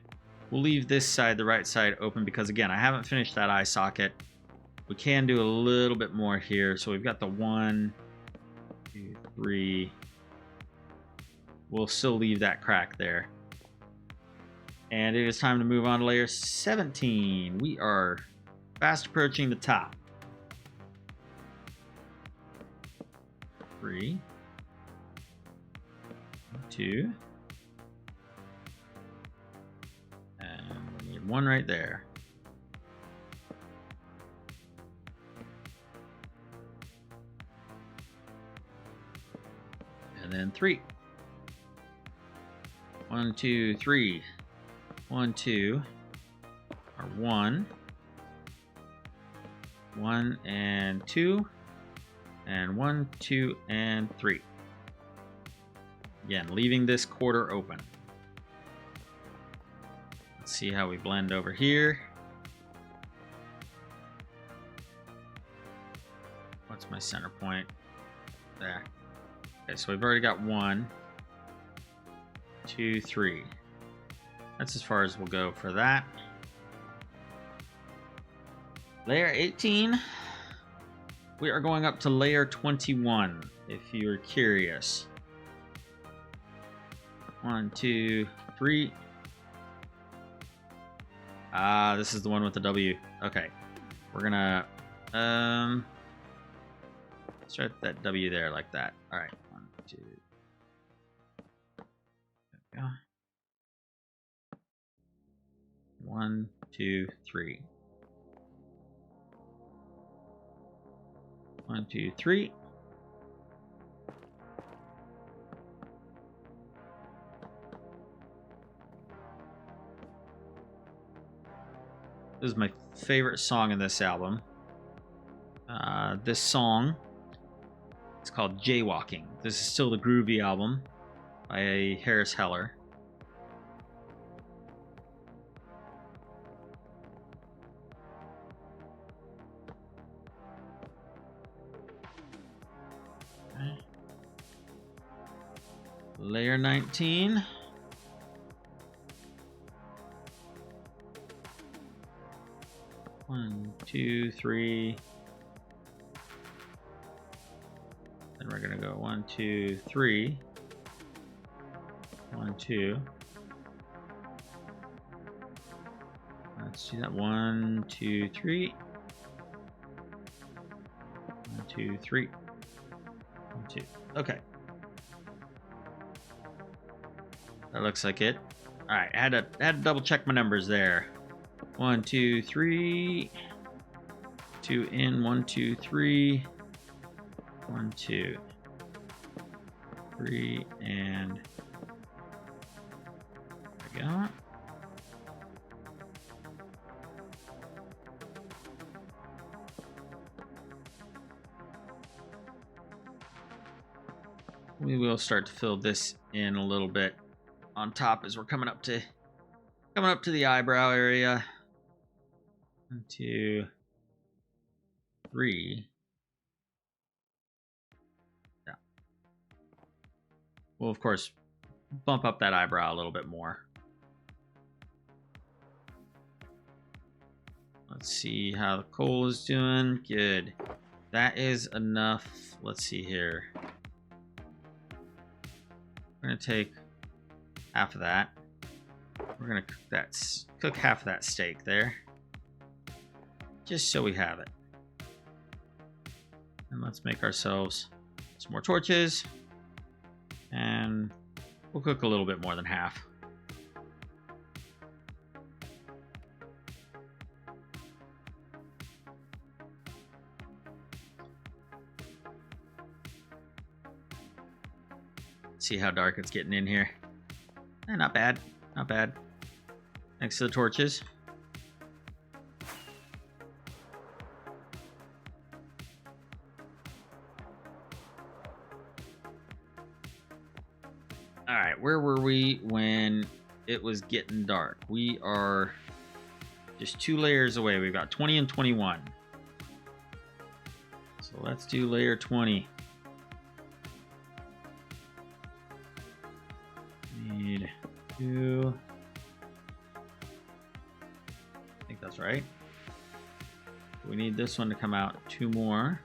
we'll leave this side, the right side, open because, again, I haven't finished that eye socket. We can do a little bit more here. So we've got the 1, 2, 3. We'll still leave that crack there. And it is time to move on to layer 17. We are fast approaching the top. 3, 2. And we need 1 right there. And then 3. 1, 2, 3. 1, 2. Or 1. 1 and 2. And 1, 2, and 3. Again, leaving this quarter open. Let's see how we blend over here. What's my center point? There. Okay, so we've already got 1, 2, 3. That's as far as we'll go for that. Layer 18. We are going up to layer 21, if you're curious. 1, 2, 3. Ah, this is the one with the W. Okay. We're gonna start that W there like that. Alright. 1, 2. There we go. 1, 2, 3. 1, 2, 3. This is my favorite song in this album. This song, it's called Jaywalking. This is still the Groovy album by Harris Heller. Okay. Layer 19. One, 2, 3. Then we're gonna go 1, 2, 3. 1, 2. Let's do that. 1, 2, 3. 1, 2, 3. 1, 2. Okay. That looks like it. All right, I had to double check my numbers there. 1, 2, 3. 2 in. 1, 2, 3. 1, 2, 3, and there we go. We will start to fill this in a little bit on top as we're coming up to the eyebrow area. 1, 2, 3. Yeah. We'll of course bump up that eyebrow a little bit more. Let's see how the coal is doing. Good. That is enough. Let's see here. We're gonna take half of that. We're gonna cook half of that steak there, just so we have it. And let's make ourselves some more torches, and we'll cook a little bit more than half. Let's see how dark it's getting in here. Not bad. Not bad. Next to the torches. Alright, where were we when it was getting dark? We are just 2 layers away. We've got 20 and 21. So let's do layer 20. Need 2. I think that's right. We need this one to come out 2 more.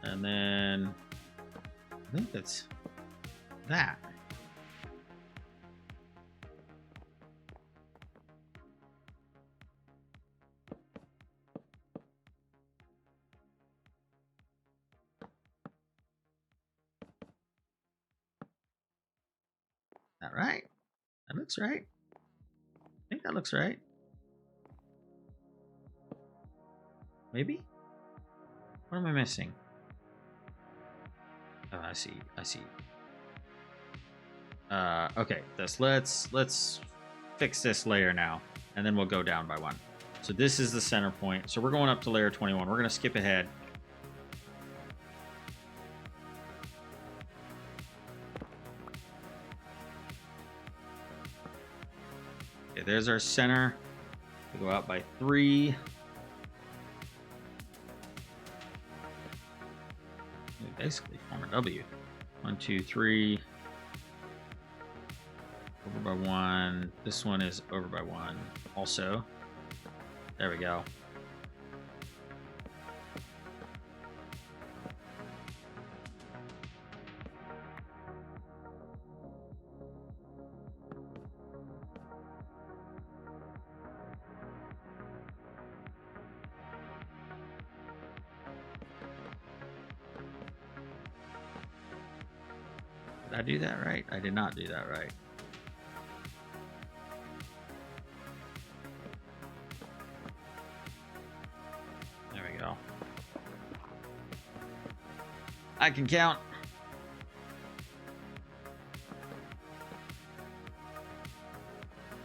And then I think that's that. That right? That looks right. I think that looks right. Maybe? What am I missing? Oh, I see. I see. Okay, let's fix this layer now, and then we'll go down by 1. So this is the center point. So we're going up to layer 21. We're gonna skip ahead. Okay, there's our center. We go out by 3. We basically form a W. 1, 2, 3. Over by 1. This one is over by 1 also. There we go. Did I do that right? I did not do that right. There we go. I can count.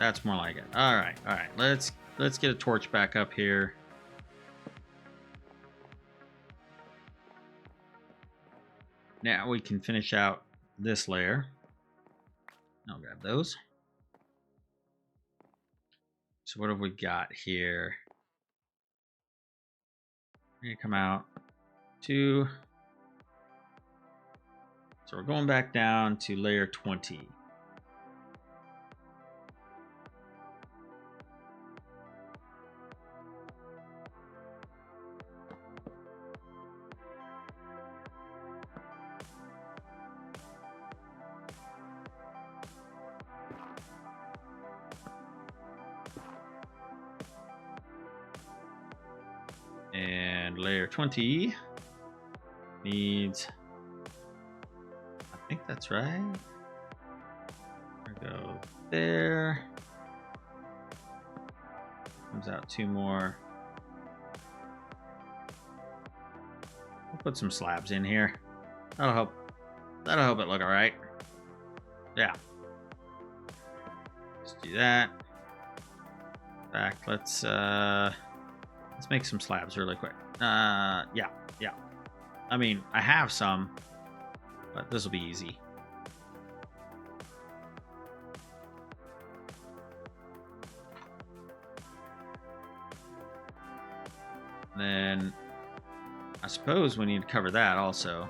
That's more like it. All right. Let's get a torch back up here. Now we can finish out this layer. I'll grab those. So what have we got here? We're gonna come out 2. So we're going back down to layer 20. And layer 20 needs, I think that's right. We'll go there. Comes out 2 more. We'll put some slabs in here. That'll help it look all right. Yeah. Let's do that. In fact, let's make some slabs really quick. Yeah. I mean, I have some, but this will be easy. Then I suppose we need to cover that also.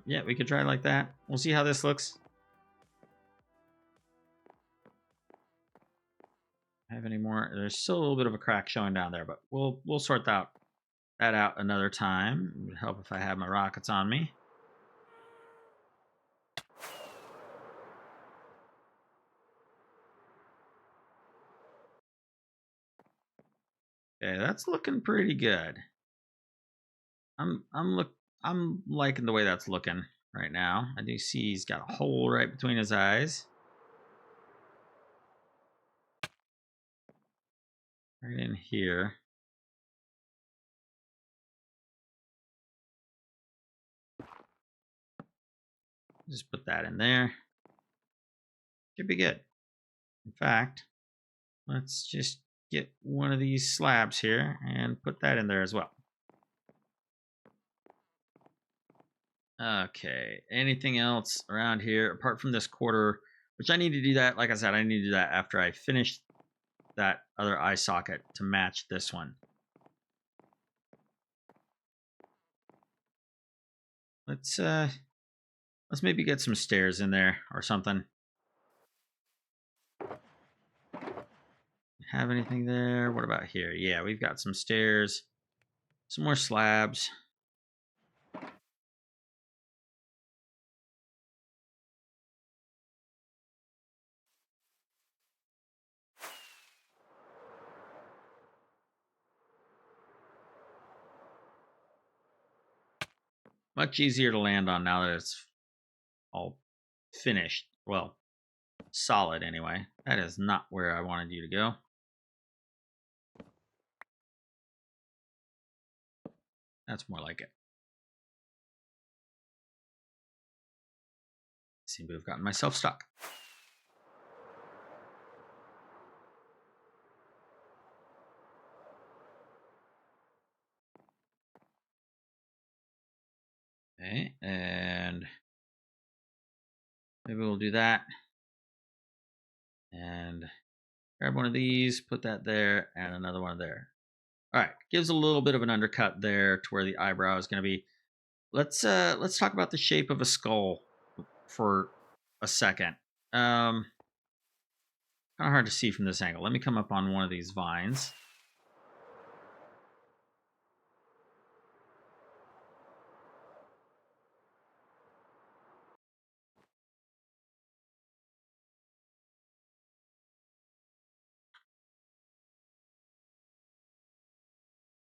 Yeah, we could try it like that. We'll see how this looks. Have any more? There's still a little bit of a crack showing down there, but we'll sort that out another time. It would help if I had my rockets on me. Okay, that's looking pretty good. I'm liking the way that's looking right now. I do see he's got a hole right between his eyes. Right in here. Just put that in there. Should be good. In fact, let's just get one of these slabs here and put that in there as well. Okay, anything else around here apart from this quarter, which I need to do that. Like I said, I need to do that after I finish that other eye socket to match this one. Let's maybe get some stairs in there or something. Have anything there? What about here? Yeah, we've got some stairs, some more slabs. Much easier to land on now that it's all finished. Well, solid anyway. That is not where I wanted you to go. That's more like it. Seem to have gotten myself stuck. Okay, and maybe we'll do that. And grab one of these, put that there, and another one there. All right, gives a little bit of an undercut there to where the eyebrow is going to be. Let's talk about the shape of a skull for a second. Kind of hard to see from this angle. Let me come up on one of these vines.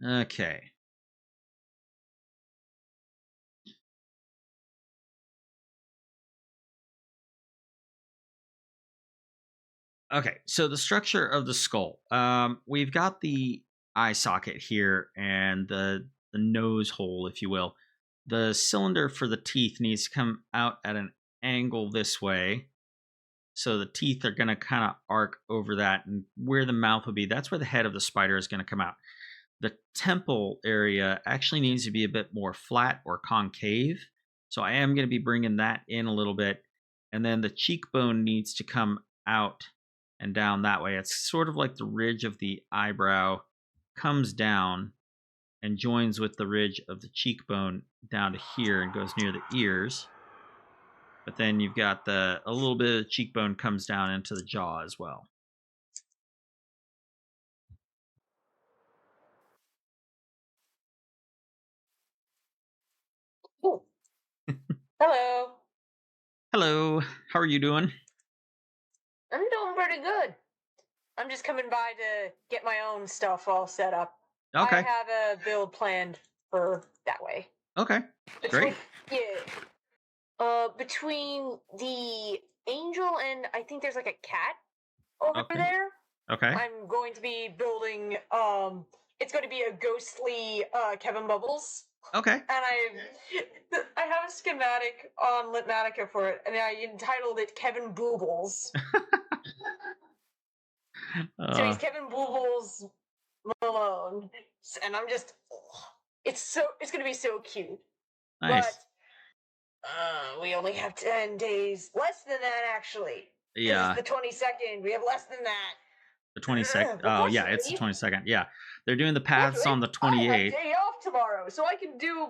Okay. Okay, so the structure of the skull. We've got the eye socket here and the nose hole, if you will. The cylinder for the teeth needs to come out at an angle this way. So the teeth are going to kind of arc over that, and where the mouth will be, that's where the head of the spider is going to come out. The temple area actually needs to be a bit more flat or concave. So I am going to be bringing that in a little bit. And then the cheekbone needs to come out and down that way. It's sort of like the ridge of the eyebrow comes down and joins with the ridge of the cheekbone down to here and goes near the ears. But then you've got a little bit of the cheekbone comes down into the jaw as well. Ooh. Hello. Hello, how are you doing? I'm doing pretty good. I'm just coming by to get my own stuff all set up. Okay. I have a build planned for that way. Okay, great. Yeah. Between the angel and I think there's like a cat over there. Okay. I'm going to be building. It's going to be a ghostly Kevin Bubbles. Okay. And I have a schematic on Litmatica for it, and I entitled it Kevin Boobles. So he's Kevin Boobles Malone, and I'm just, it's going to be so cute. Nice. But we only have 10 days, less than that actually. Yeah. It's the 22nd. We have less than that. The 22nd. Oh yeah, it's the 22nd. Yeah, they're doing the paths on the 28th. I have day off tomorrow, so I can do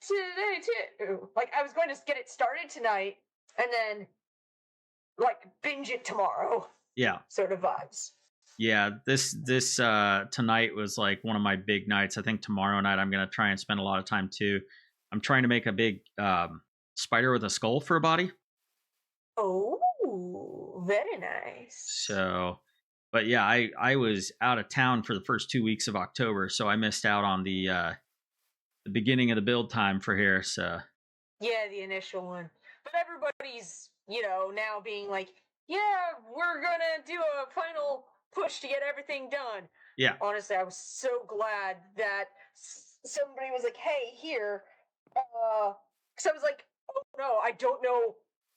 today too. Like I was going to get it started tonight, and then like binge it tomorrow. Yeah. Sort of vibes. Yeah, this tonight was like one of my big nights. I think tomorrow night I'm gonna try and spend a lot of time too. I'm trying to make a big spider with a skull for a body. Oh, very nice. So. But yeah, I was out of town for the first 2 weeks of October, so I missed out on the beginning of the build time for here. So Yeah, the initial one. But everybody's, now being like, yeah, we're gonna do a final push to get everything done. yeah, Honestly, I was so glad that somebody was like, hey, here. Because I was like, oh no, I don't know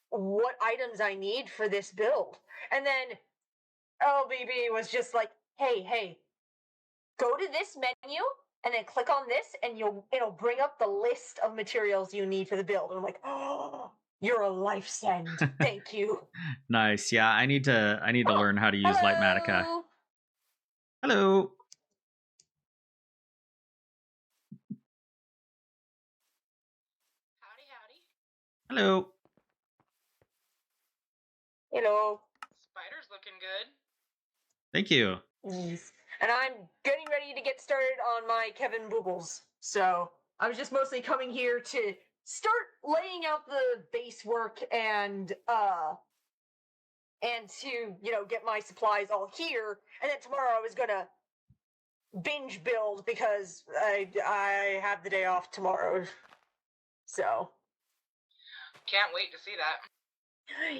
what items I need for this build. And then LBB was just like, hey, go to this menu and then click on this and it'll bring up the list of materials you need for the build. And I'm like, oh, you're a life send. Thank you. nice. Yeah, I need to learn how to use Lightmatica. Hello. Hello. Howdy. Hello. Hello. Spider's looking good. Thank you. Yes. And I'm getting ready to get started on my Kevin Boobles. So I was just mostly coming here to start laying out the base work and to, get my supplies all here. And then tomorrow I was gonna binge build because I have the day off tomorrow. So Can't wait to see that.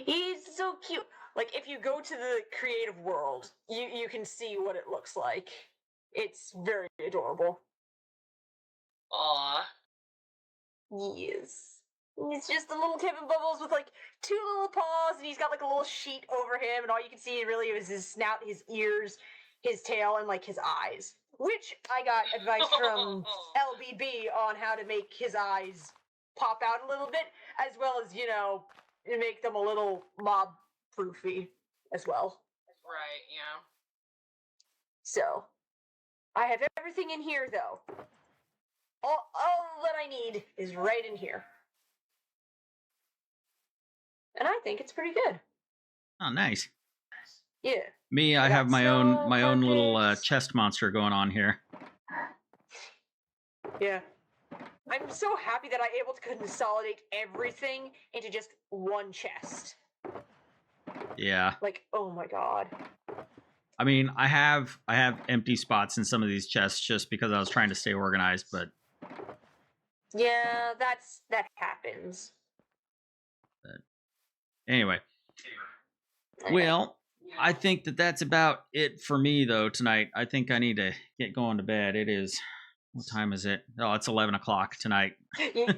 he's so cute. Like, if you go to the creative world, you can see what it looks like. It's very adorable. Aww. Yes. It's just a little Kevin Bubbles with, like, 2 little paws, and he's got, like, a little sheet over him, and all you can see really is his snout, his ears, his tail, and, like, his eyes. Which I got advice from LBB on how to make his eyes pop out a little bit, as well as, make them a little mob-proofy as well. Right, yeah. So, I have everything in here, though. All that I need is right in here. And I think it's pretty good. Oh, nice. Yeah. Me, I got have my snow, own little pumpkins. chest monster going on here. Yeah. I'm so happy that I'm able to consolidate everything into just one chest. Yeah. Like, oh my god. I mean, I have empty spots in some of these chests just because I was trying to stay organized, but Yeah, that happens. anyway. Well, I think that's about it for me, though, tonight. I think I need to get going to bed. It is, what time is it? Oh, it's 11 o'clock tonight. Yeah,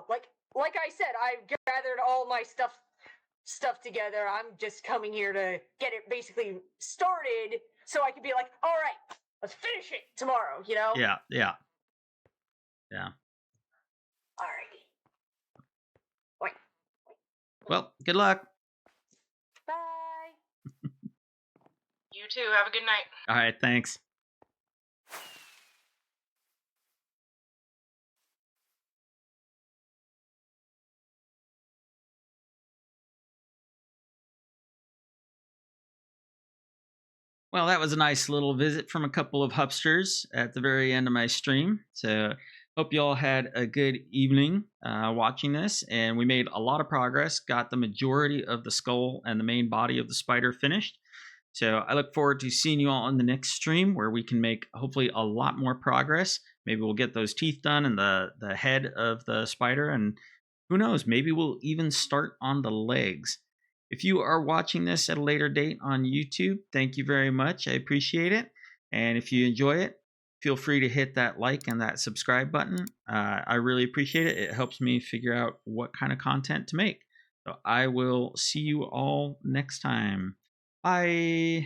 like I said, I've gathered all my stuff together. I'm just coming here to get it basically started so I can be like, all right, let's finish it tomorrow, Yeah. Alrighty. Wait. Well, good luck. Bye. You too. Have a good night. All right, thanks. Well, that was a nice little visit from a couple of hupsters at the very end of my stream. So hope you all had a good evening watching this. And we made a lot of progress, got the majority of the skull and the main body of the spider finished. So I look forward to seeing you all in the next stream where we can make hopefully a lot more progress. Maybe we'll get those teeth done and the head of the spider. And who knows, maybe we'll even start on the legs. If you are watching this at a later date on YouTube, thank you very much. I appreciate it. And if you enjoy it, feel free to hit that like and that subscribe button. I really appreciate it. It helps me figure out what kind of content to make. So I will see you all next time. Bye.